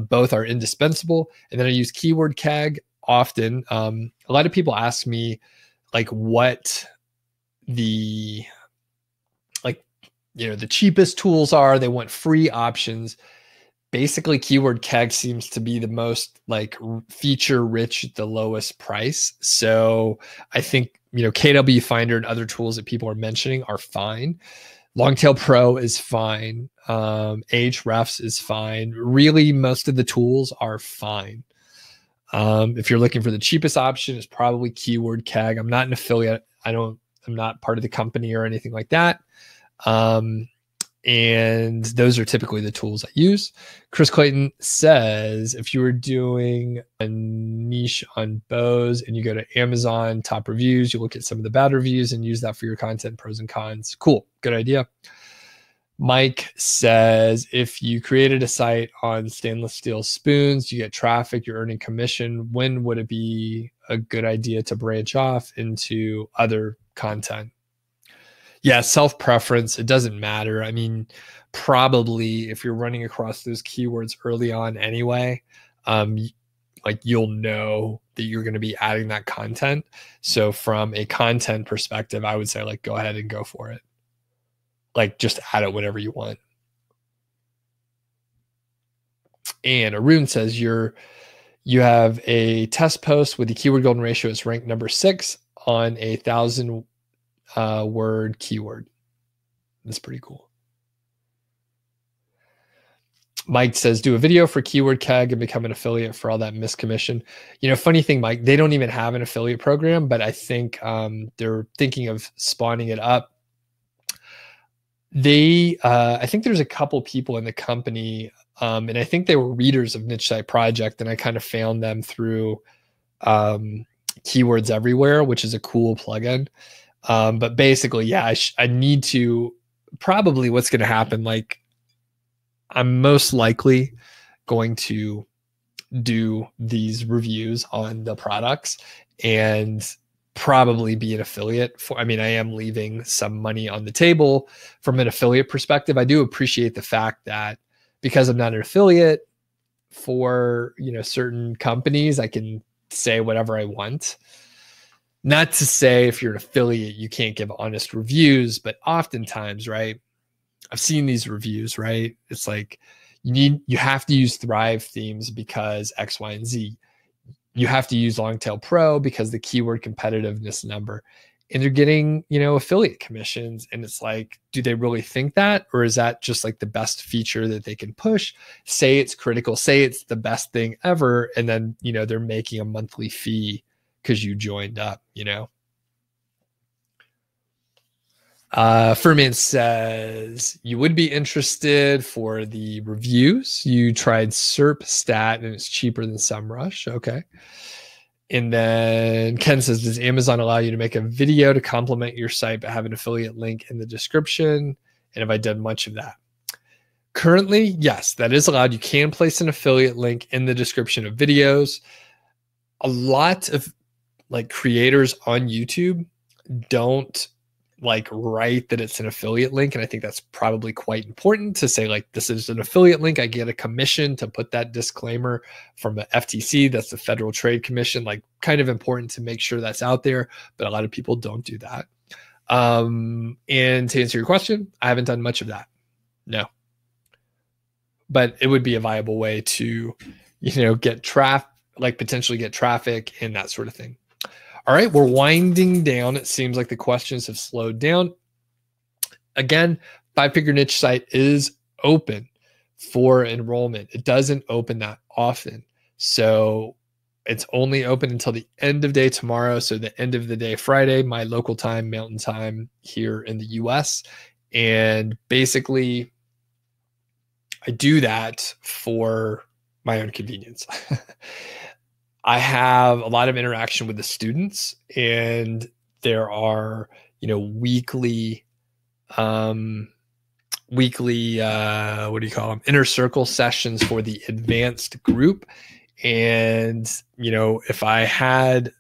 Both are indispensable. And then I use Keyword CAG often. A lot of people ask me what the the cheapest tools are. They want free options. Basically, Keyword CAG seems to be the most feature rich at the lowest price. So I think, KW Finder and other tools that people are mentioning are fine. Longtail Pro is fine. Ahrefs is fine. Really, most of the tools are fine. If you're looking for the cheapest option, it's probably Keyword CAG. I'm not an affiliate. I'm not part of the company or anything like that. And those are typically the tools I use. Chris Clayton says, if you were doing a niche on bows and you go to Amazon top reviews, you look at some of the bad reviews and use that for your content, pros and cons. Cool. Good idea. Mike says, if you created a site on stainless steel spoons, you get traffic, you're earning commission. When would it be a good idea to branch off into other content. Yeah, self-preference, it doesn't matter. I mean, probably if you're running across those keywords early on anyway, like you'll know that you're going to be adding that content. So from a content perspective, I would say like go ahead and go for it. Like just add it whenever you want. And Arun says you have a test post with the keyword golden ratio is ranked number 6 on a 1,000 word keyword. That's pretty cool. Mike says, do a video for Keyword Keg and become an affiliate for all that missed commission. You know, funny thing, Mike, they don't even have an affiliate program, but I think they're thinking of spawning it up. I think there's a couple people in the company, and I think they were readers of Niche Site Project, and I kind of found them through Keywords Everywhere, which is a cool plugin. But basically, yeah, I need to, probably what's going to happen, like I'm most likely going to do these reviews on the products and probably be an affiliate for, I mean, I am leaving some money on the table from an affiliate perspective. I do appreciate the fact that because I'm not an affiliate for, you know, certain companies, I can say whatever I want. Not to say if you're an affiliate, you can't give honest reviews, but oftentimes, right? I've seen these reviews, right? It's like you have to use Thrive themes because X, Y, and Z. You have to use Longtail Pro because the keyword competitiveness number, and they're getting, you know, affiliate commissions. And it's like, do they really think that? Or is that just like the best feature that they can push? Say it's critical, say it's the best thing ever. And then, you know, they're making a monthly fee because you joined up, you know? Furman says you would be interested for the reviews. You tried SERP Stat and it's cheaper than SEMrush. Okay. And then Ken says, does Amazon allow you to make a video to complement your site but have an affiliate link in the description? And have I done much of that? Currently, yes, that is allowed. You can place an affiliate link in the description of videos. A lot of like creators on YouTube don't like write that it's an affiliate link. And I think that's probably quite important to say, like, this is an affiliate link. I get a commission to put that disclaimer from the FTC. That's the Federal Trade Commission, like kind of important to make sure that's out there. But a lot of people don't do that. And to answer your question, I haven't done much of that. No. But it would be a viable way to, you know, get traffic, like potentially get traffic and that sort of thing. All right, we're winding down. It seems like the questions have slowed down. Again, 5-Figure Niche Site is open for enrollment. It doesn't open that often. So it's only open until the end of day tomorrow. So the end of the day Friday, my local time, Mountain Time here in the US. And basically, I do that for my own convenience. I have a lot of interaction with the students, and there are, you know, weekly, what do you call them? Inner circle sessions for the advanced group. And, you know, if I had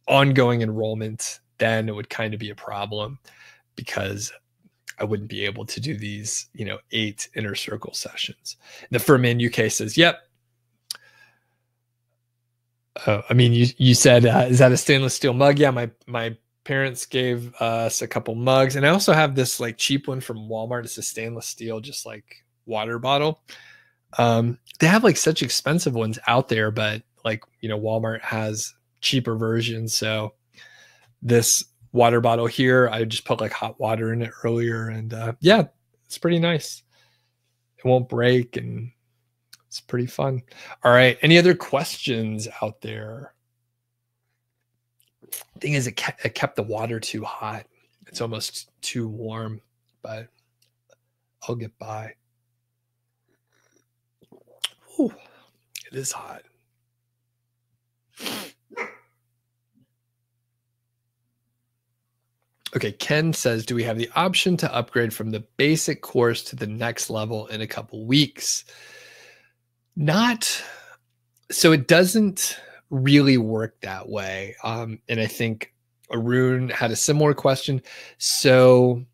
ongoing enrollment, then it would kind of be a problem because I wouldn't be able to do these, you know, 8 inner circle sessions. The Furman UK says, yep. I mean, you said, is that a stainless steel mug? Yeah, my parents gave us a couple mugs, and I also have this like cheap one from Walmart. It's a stainless steel, just like water bottle. They have like such expensive ones out there, but like, you know, Walmart has cheaper versions. So this water bottle here, I just put like hot water in it earlier, and yeah, it's pretty nice. It won't break, and it's pretty fun. All right. Any other questions out there? Thing is, it kept the water too hot. It's almost too warm, but I'll get by. Ooh, it is hot. Okay, Ken says, do we have the option to upgrade from the basic course to the next level in a couple weeks? Not, so it doesn't really work that way. And I think Arun had a similar question. So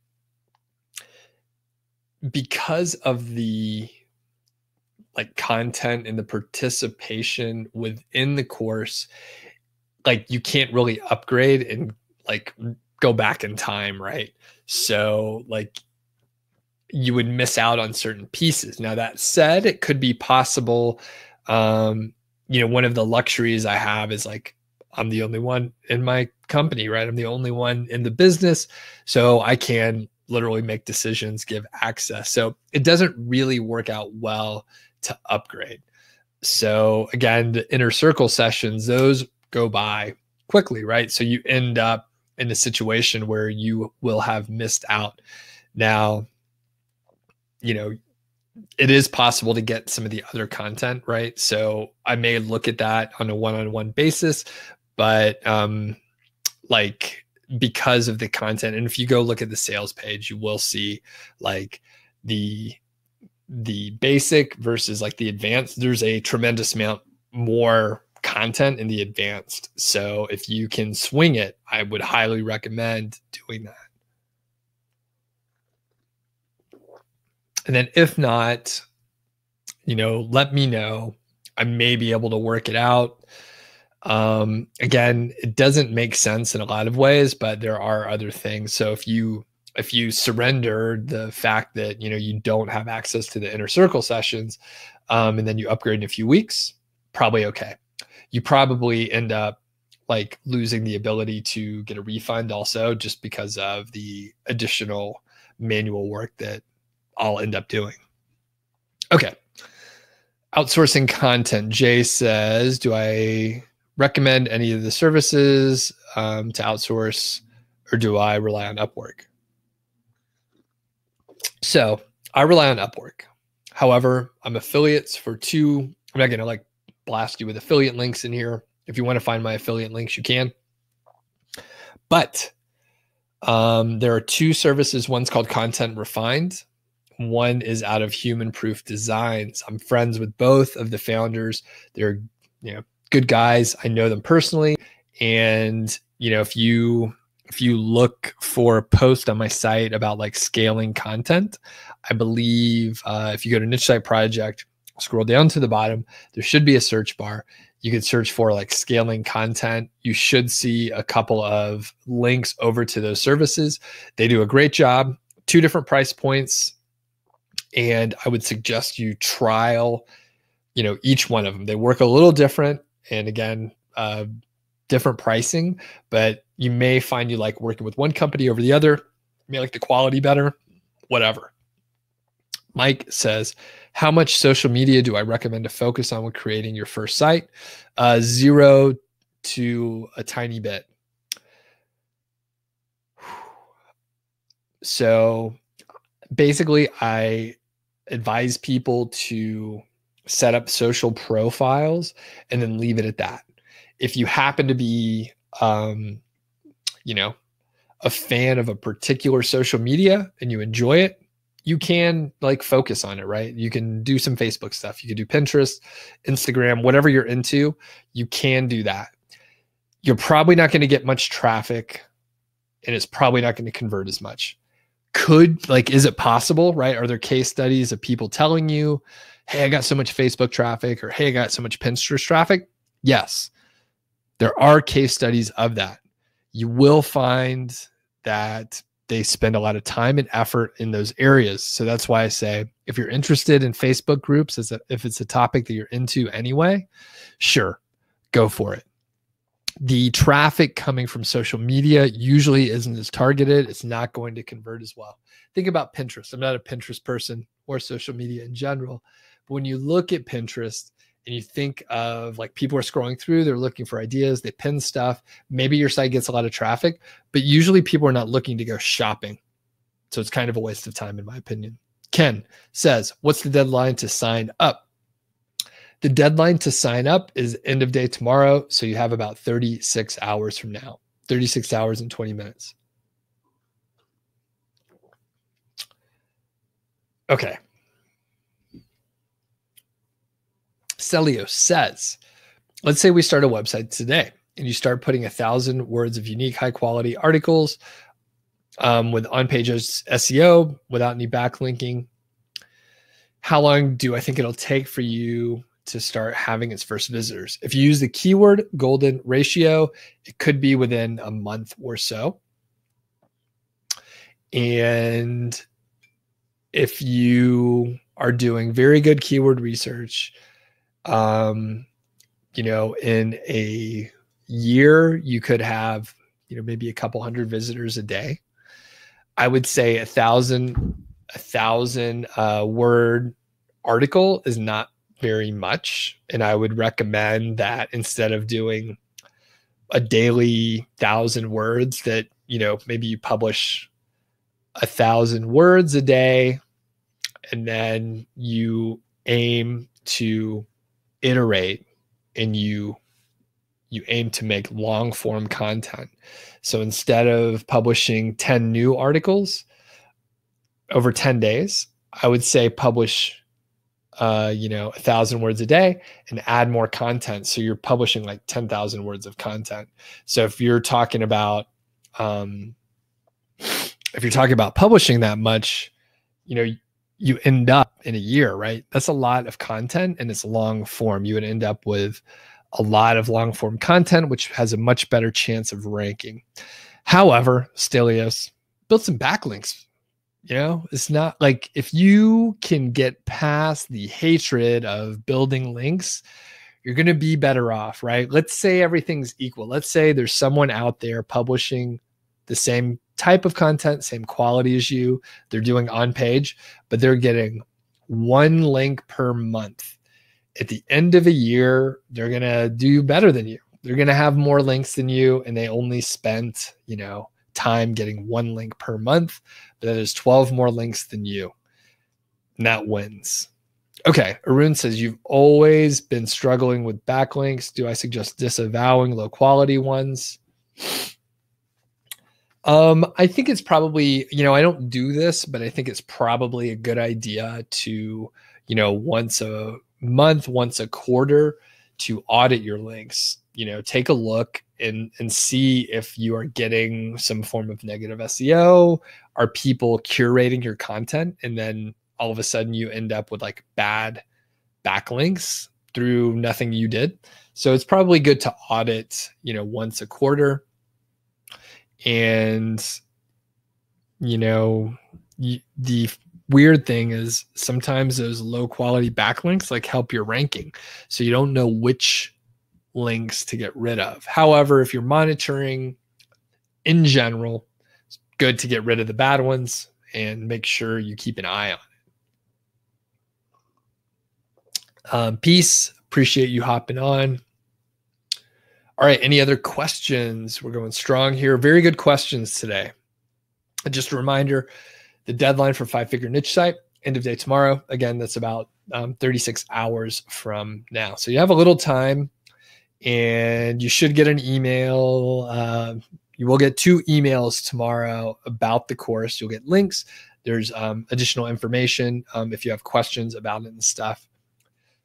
because of the like content and the participation within the course, like you can't really upgrade and like go back in time, right? So like you would miss out on certain pieces. Now that said, it could be possible. One of the luxuries I have is like I'm the only one in my company, right? I'm the only one in the business, so I can literally make decisions, give access. So it doesn't really work out well to upgrade. So again, the inner circle sessions, those go by quickly, right? So you end up in a situation where you will have missed out. Now, it is possible to get some of the other content, right? So I may look at that on a one-on-one basis, but like because of the content, and if you go look at the sales page, you will see like the basic versus like the advanced. There's a tremendous amount more content in the advanced. So if you can swing it, I would highly recommend doing that. And then if not, let me know. I may be able to work it out. Again, it doesn't make sense in a lot of ways, but there are other things. So if you surrender the fact that, you don't have access to the inner circle sessions, and then you upgrade in a few weeks, probably okay. You probably end up like losing the ability to get a refund also, just because of the additional manual work that I'll end up doing. Okay. Outsourcing content. Jay says, do I recommend any of the services to outsource, or do I rely on Upwork? So I rely on Upwork. However, I'm affiliates for two. I'm not going to like blast you with affiliate links in here. If you want to find my affiliate links, you can. But there are two services. One's called Content Refined. One is out of Human Proof Designs. I'm friends with both of the founders. They're, good guys. I know them personally. And, if you look for a post on my site about like scaling content, I believe if you go to Niche Site Project, scroll down to the bottom, there should be a search bar. You can search for like scaling content. You should see a couple of links over to those services. They do a great job, 2 different price points. And I would suggest you trial, each one of them. They work a little different. And again, different pricing, but you may find you like working with one company over the other. You may like the quality better, whatever. Mike says, how much social media do I recommend to focus on when creating your first site? 0 to a tiny bit. So basically, I advise people to set up social profiles and then leave it at that. If you happen to be, a fan of a particular social media and you enjoy it, you can like focus on it, right? You can do some Facebook stuff. You can do Pinterest, Instagram, whatever you're into, you can do that. You're probably not going to get much traffic and it's probably not going to convert as much. Is it possible, right? Are there case studies of people telling you, hey, I got so much Facebook traffic, or hey, I got so much Pinterest traffic? Yes, there are case studies of that. You will find that they spend a lot of time and effort in those areas. So that's why I say, if you're interested in Facebook groups, if it's a topic that you're into anyway, sure, go for it. The traffic coming from social media usually isn't as targeted. It's not going to convert as well. Think about Pinterest. I'm not a Pinterest person or social media in general. But when you look at Pinterest and you think of like people are scrolling through, they're looking for ideas, they pin stuff. Maybe your site gets a lot of traffic, but usually people are not looking to go shopping. So it's kind of a waste of time, in my opinion. Ken says, what's the deadline to sign up? The deadline to sign up is end of day tomorrow. So you have about 36 hours from now, 36 hours and 20 minutes. Okay. Celio says, let's say we start a website today and you start putting 1,000 words of unique, high quality articles with on-page SEO without any backlinking, how long do I think it'll take for you to start having its first visitors? If you use the keyword golden ratio, it could be within a month or so. And if you are doing very good keyword research, you know, in a year, you could have, you know, maybe a couple hundred visitors a day. I would say 1,000 word article is not very much. And I would recommend that instead of doing a daily 1,000 words, that, you know, maybe you publish 1,000 words a day, and then you aim to iterate, and you aim to make long form content. So instead of publishing 10 new articles over 10 days, I would say publish, you know, 1,000 words a day and add more content. So you're publishing like 10,000 words of content. So if you're talking about, publishing that much, you know, you end up in a year, right? That's a lot of content, and it's long form. You would end up with a lot of long form content, which has a much better chance of ranking. However, Stelios, build some backlinks. You know, it's not like, if you can get past the hatred of building links, you're going to be better off, right? Let's say everything's equal. Let's say there's someone out there publishing the same type of content, same quality as you. They're doing on page, but they're getting 1 link per month. At the end of a year, they're going to do better than you. They're going to have more links than you, and they only spent, you know, time getting 1 link per month, but that is 12 more links than you. And that wins. Okay. Arun says, you've always been struggling with backlinks. Do I suggest disavowing low quality ones? I think it's probably, you know, I don't do this, but I think it's probably a good idea to, you know, once a month, once a quarter, to audit your links. You know, take a look and see if you are getting some form of negative SEO. Are people curating your content? And then all of a sudden you end up with like bad backlinks through nothing you did. So it's probably good to audit, you know, once a quarter. And, you know, the weird thing is sometimes those low quality backlinks like help your ranking. So you don't know which links to get rid of. However, if you're monitoring in general, it's good to get rid of the bad ones and make sure you keep an eye on it. Peace. Appreciate you hopping on. All right. Any other questions? We're going strong here. Very good questions today. Just a reminder, the deadline for 5-figure niche site, end of day tomorrow. Again, that's about 36 hours from now. So you have a little time, and you should get an email. You will get 2 emails tomorrow about the course. You'll get links. There's additional information if you have questions about it and stuff.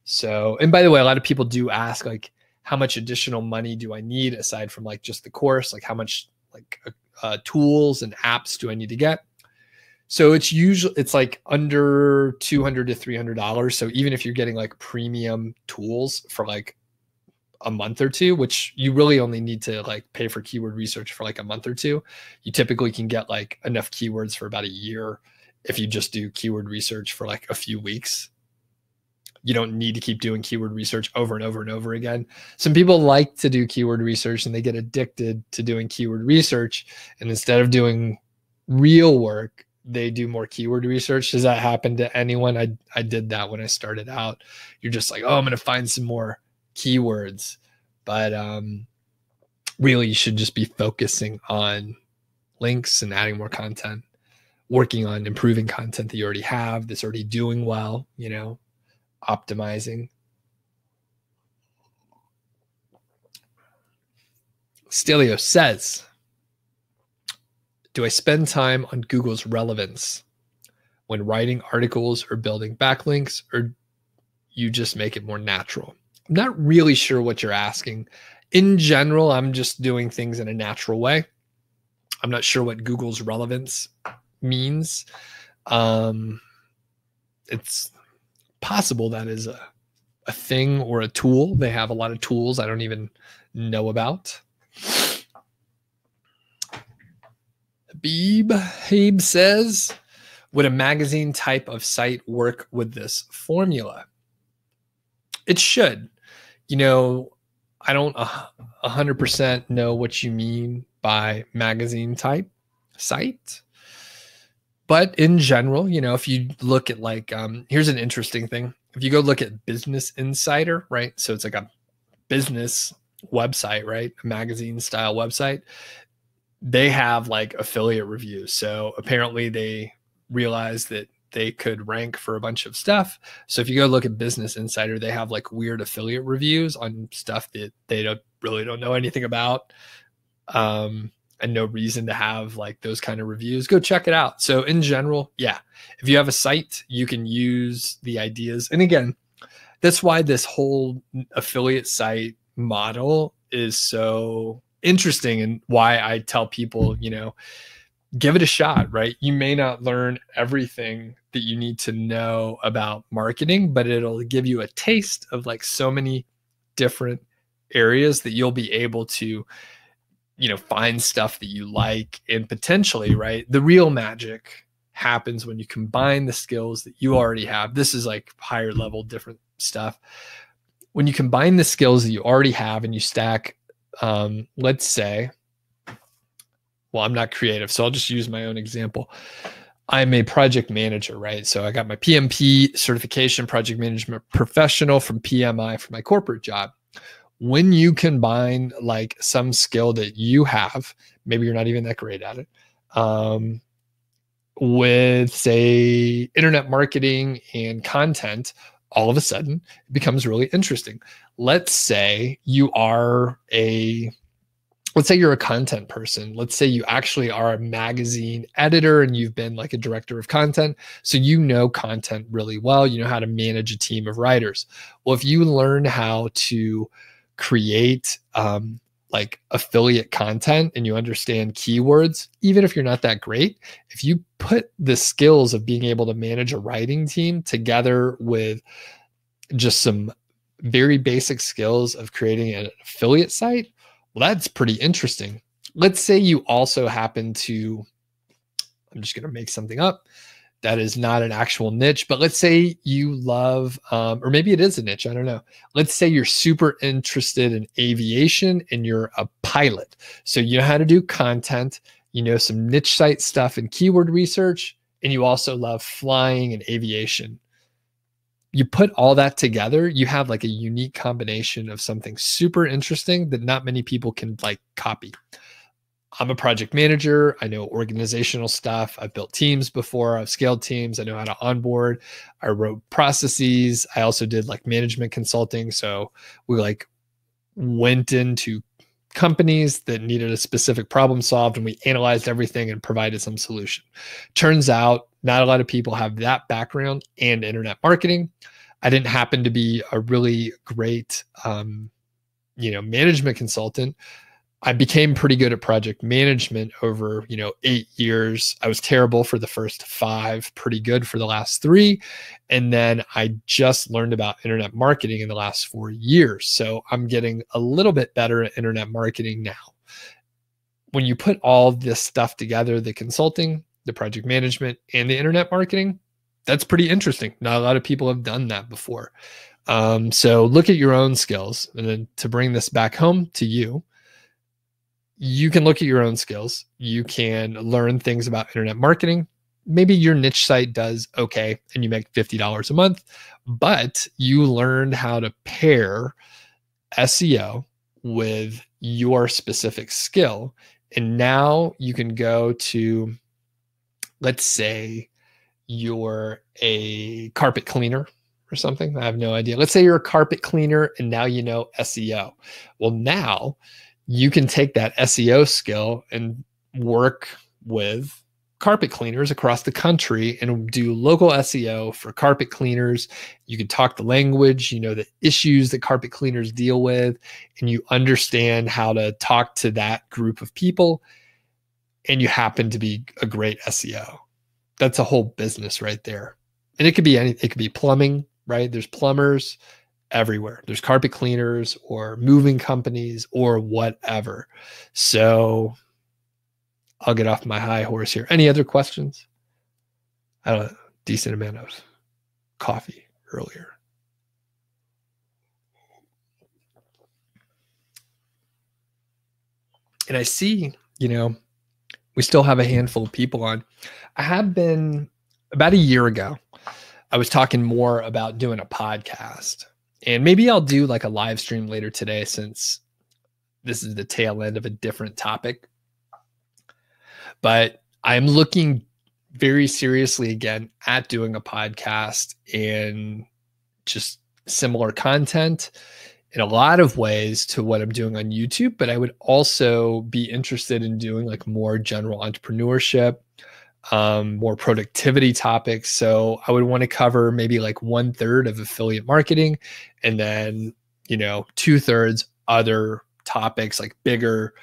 So, and by the way, a lot of people do ask, like, how much additional money do I need aside from like just the course? Like, how much like tools and apps do I need to get? So it's like under $200 to $300. So even if you're getting like premium tools for like a month or two, which you really only need to like pay for keyword research for like a month or two, you typically can get like enough keywords for about a year if you just do keyword research for like a few weeks. You don't need to keep doing keyword research over and over and over again. Some people like to do keyword research and they get addicted to doing keyword research. And instead of doing real work, they do more keyword research. Does that happen to anyone? I did that when I started out. You're just like, oh, I'm going to find some more keywords. But really, you should just be focusing on links and adding more content, working on improving content that you already have that's already doing well, you know, optimizing. Stelio says, do I spend time on Google's relevance when writing articles or building backlinks, or you just make it more natural? I'm not really sure what you're asking. In general, I'm just doing things in a natural way. I'm not sure what Google's relevance means. It's possible that is a thing or a tool. They have a lot of tools I don't even know about. Habib says, would a magazine type of site work with this formula? It should. You know, I don't 100% know what you mean by magazine type site. But in general, you know, if you look at like, here's an interesting thing. If you go look at Business Insider, right? So it's like a business website, right? A magazine style website. They have like affiliate reviews. So apparently they realized that they could rank for a bunch of stuff. So if you go look at Business Insider, they have like weird affiliate reviews on stuff that they don't know anything about. And no reason to have like those kind of reviews. Go check it out. So in general, yeah, if you have a site, you can use the ideas. And again, that's why this whole affiliate site model is so interesting, and why I tell people, you know, give it a shot, right? You may not learn everything that you need to know about marketing, but it'll give you a taste of like so many different areas that you'll be able to, you know, find stuff that you like. And potentially, right, the real magic happens when you combine the skills that you already have. This is like higher level, different stuff. When you combine the skills that you already have and you stack, let's say, well, I'm not creative, so I'll just use my own example. I'm a project manager, right? So I got my PMP certification, project management professional from PMI for my corporate job. When you combine like some skill that you have, maybe you're not even that great at it, with say internet marketing and content, all of a sudden it becomes really interesting. Let's say you're a content person. Let's say you actually are a magazine editor and you've been like a director of content. So you know content really well. You know how to manage a team of writers. Well, if you learn how to create like affiliate content and you understand keywords, even if you're not that great, if you put the skills of being able to manage a writing team together with just some very basic skills of creating an affiliate site, well, that's pretty interesting. Let's say you also happen to, I'm just going to make something up that is not an actual niche, but let's say you love, or maybe it is a niche, I don't know. Let's say you're super interested in aviation and you're a pilot. So you know how to do content, you know some niche site stuff and keyword research, and you also love flying and aviation. You put all that together, you have like a unique combination of something super interesting that not many people can like copy. I'm a project manager. I know organizational stuff. I've built teams before. I've scaled teams. I know how to onboard. I wrote processes. I also did like management consulting. So we like went into companies that needed a specific problem solved and we analyzed everything and provided some solution. Turns out not a lot of people have that background and internet marketing. I didn't happen to be a really great, management consultant. I became pretty good at project management over, 8 years. I was terrible for the first 5, pretty good for the last 3. And then I just learned about internet marketing in the last 4 years. So I'm getting a little bit better at internet marketing now. When you put all this stuff together, the consulting, the project management, and the internet marketing, that's pretty interesting. Not a lot of people have done that before. So look at your own skills. And then to bring this back home to you, you can look at your own skills. You can learn things about internet marketing. Maybe your niche site does okay and you make $50 a month, but you learned how to pair SEO with your specific skill. And now you can go to, let's say you're a carpet cleaner or something. I have no idea. Let's say you're a carpet cleaner and now you know SEO. Well, now you can take that SEO skill and work with carpet cleaners across the country and do local SEO for carpet cleaners. You can talk the language, you know, the issues that carpet cleaners deal with, and you understand how to talk to that group of people, and you happen to be a great SEO. That's a whole business right there. And it could be anything. It could be plumbing, right? There's plumbers everywhere. There's carpet cleaners or moving companies or whatever. So I'll get off my high horse here. Any other questions? I had a decent amount of coffee earlier. And I see, you know, we still have a handful of people on. I have been, about a year ago, I was talking more about doing a podcast. And maybe I'll do like a live stream later today, since this is the tail end of a different topic. But I'm looking very seriously again at doing a podcast and just similar content in a lot of ways to what I'm doing on YouTube. But I would also be interested in doing like more general entrepreneurship, more productivity topics. So I would want to cover maybe like 1/3 of affiliate marketing, and then, you know, 2/3 other topics, like bigger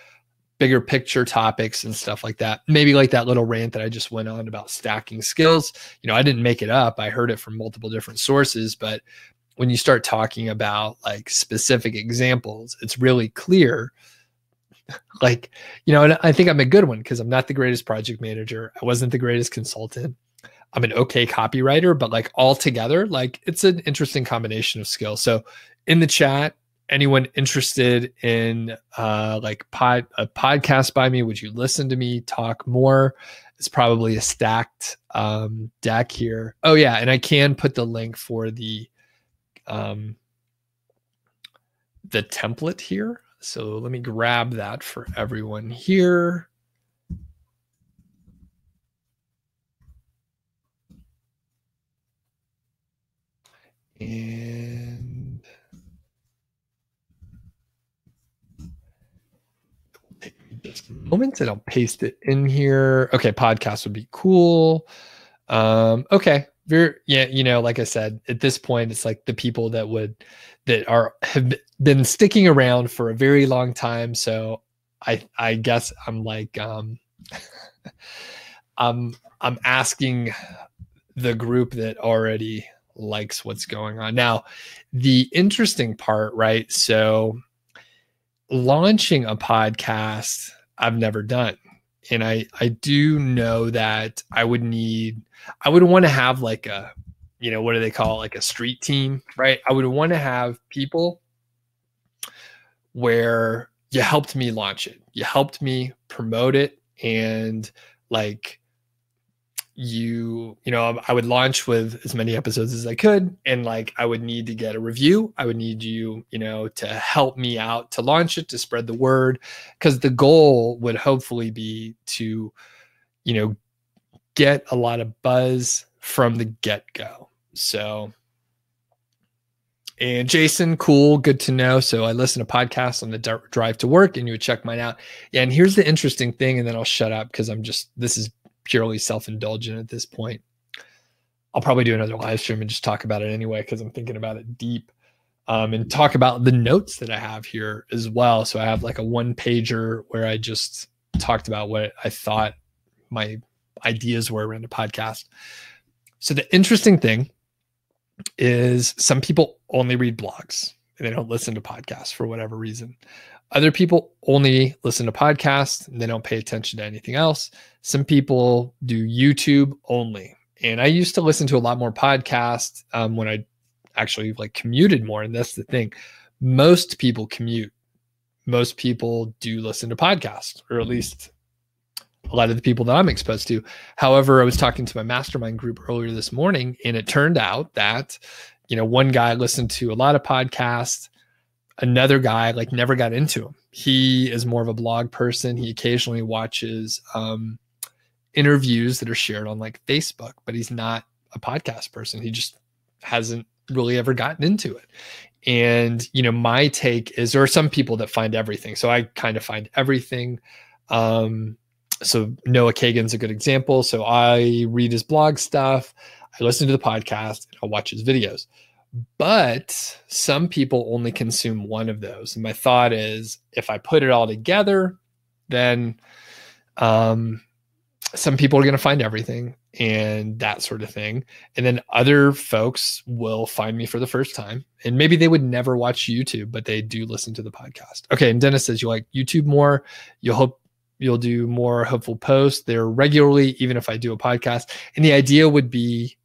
picture topics and stuff like that. Maybe like that little rant that I just went on about stacking skills. You know, I didn't make it up. I heard it from multiple different sources, but when you start talking about like specific examples, it's really clear. Like, you know, and I think I'm a good one because I'm not the greatest project manager. I wasn't the greatest consultant. I'm an okay copywriter, but like all together, like it's an interesting combination of skills. So in the chat, anyone interested in like a podcast by me, would you listen to me talk more? It's probably a stacked deck here. Oh yeah, and I can put the link for the template here. So let me grab that for everyone here. And take just a moment and I'll paste it in here. Okay, podcast would be cool. Okay. Yeah, you know, like I said, at this point, it's like the people that have been sticking around for a very long time. So I guess I'm like I'm asking the group that already likes what's going on. Now, the interesting part, right? So launching a podcast, I've never done. And I do know that I would want to have like a, you know, what do they call it? Like a street team, right? I would want to have people where you helped me launch it. You helped me promote it. And like, you know, I would launch with as many episodes as I could. And like, I would need to get a review. I would need you know, to help me out to launch it, to spread the word. Because the goal would hopefully be to, you know, get a lot of buzz from the get-go. So, and Jason, cool, good to know. So I listen to podcasts on the drive to work, and you would check mine out. Yeah, and here's the interesting thing, and then I'll shut up because this is purely self-indulgent at this point. I'll probably do another live stream and just talk about it anyway, because I'm thinking about it deep, and talk about the notes that I have here as well. So I have like a 1-pager where I just talked about what I thought my ideas were around a podcast. So the interesting thing is some people only read blogs and they don't listen to podcasts for whatever reason. Other people only listen to podcasts and they don't pay attention to anything else. Some people do YouTube only. And I used to listen to a lot more podcasts when I actually like commuted more. And that's the thing. Most people commute. Most people do listen to podcasts, or at least a lot of the people that I'm exposed to. However, I was talking to my mastermind group earlier this morning, and it turned out that, you know, one guy listened to a lot of podcasts. Another guy like never got into him. He is more of a blog person. He occasionally watches interviews that are shared on like Facebook, but he's not a podcast person. He just hasn't really ever gotten into it. And, you know, my take is, there are some people that find everything. So I kind of find everything. So Noah Kagan's a good example. So I read his blog stuff, I listen to the podcast, and I'll watch his videos. But some people only consume one of those. And my thought is, if I put it all together, then some people are going to find everything and that sort of thing. And then other folks will find me for the first time. And maybe they would never watch YouTube, but they do listen to the podcast. Okay. And Dennis says you like YouTube more. You'll do more hopeful posts there regularly, even if I do a podcast. And the idea would be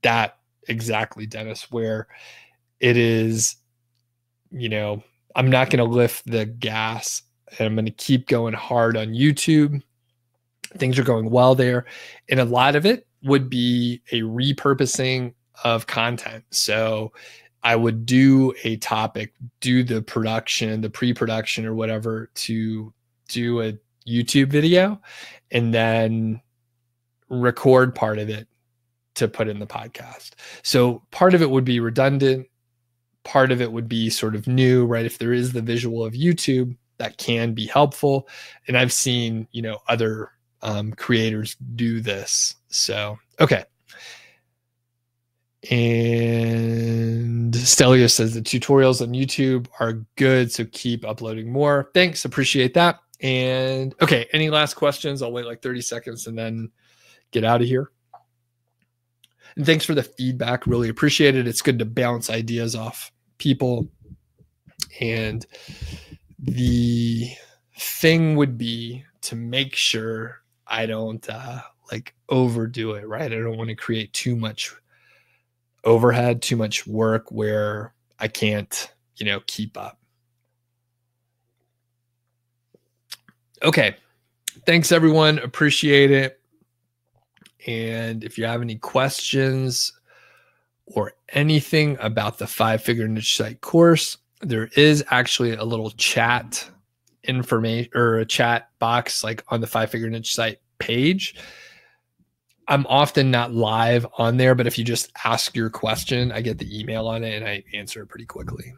that exactly, Dennis, where it is, I'm not going to lift the gas and I'm going to keep going hard on YouTube. Things are going well there. And a lot of it would be a repurposing of content. So I would do a topic, do the production, the pre-production or whatever to do a YouTube video, and then record part of it to put in the podcast. So part of it would be redundant. Part of it would be sort of new, right? If there is the visual of YouTube, that can be helpful. And I've seen, other creators do this. So, okay. And Stelio says the tutorials on YouTube are good, so keep uploading more. Thanks, appreciate that. And okay, any last questions? I'll wait like 30 seconds and then get out of here. And thanks for the feedback, really appreciate it. It's good to bounce ideas off people. And the thing would be to make sure I don't overdo it, right? I don't want to create too much overhead, too much work where I can't, keep up. Okay. Thanks everyone. Appreciate it. And if you have any questions or anything about the 5-figure niche site course, there is actually a little chat information or a chat box like on the 5-figure niche site page. I'm often not live on there, but if you just ask your question, I get the email on it and I answer it pretty quickly.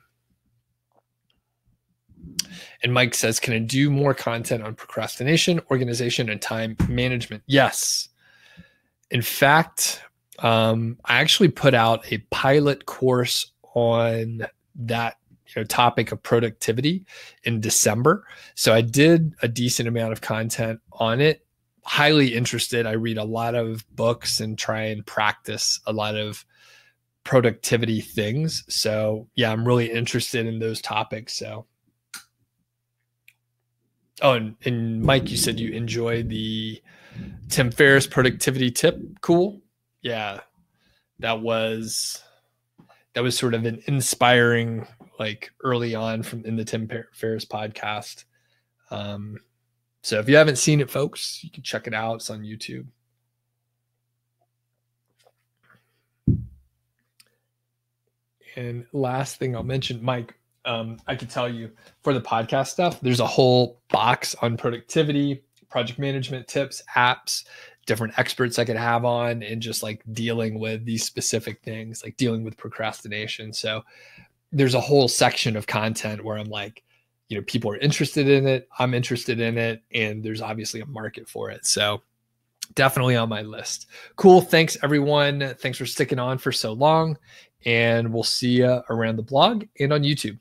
And Mike says, can I do more content on procrastination, organization, and time management? Yes. In fact, I actually put out a pilot course on that topic of productivity in December. So I did a decent amount of content on it. Highly interested. I read a lot of books and try and practice a lot of productivity things. So yeah, I'm really interested in those topics. So, and Mike, you said you enjoyed the Tim Ferriss productivity tip. Cool. Yeah, that was sort of an inspiring, early on in the Tim Ferriss podcast. So if you haven't seen it, folks, you can check it out. It's on YouTube. And last thing I'll mention, Mike, I could tell you for the podcast stuff, there's a whole box on productivity, project management tips, apps, different experts I could have on, and just dealing with these specific things, like dealing with procrastination. So there's a whole section of content where I'm people are interested in it. I'm interested in it. And there's obviously a market for it. So definitely on my list. Cool. Thanks everyone. Thanks for sticking on for so long. And we'll see you around the blog and on YouTube.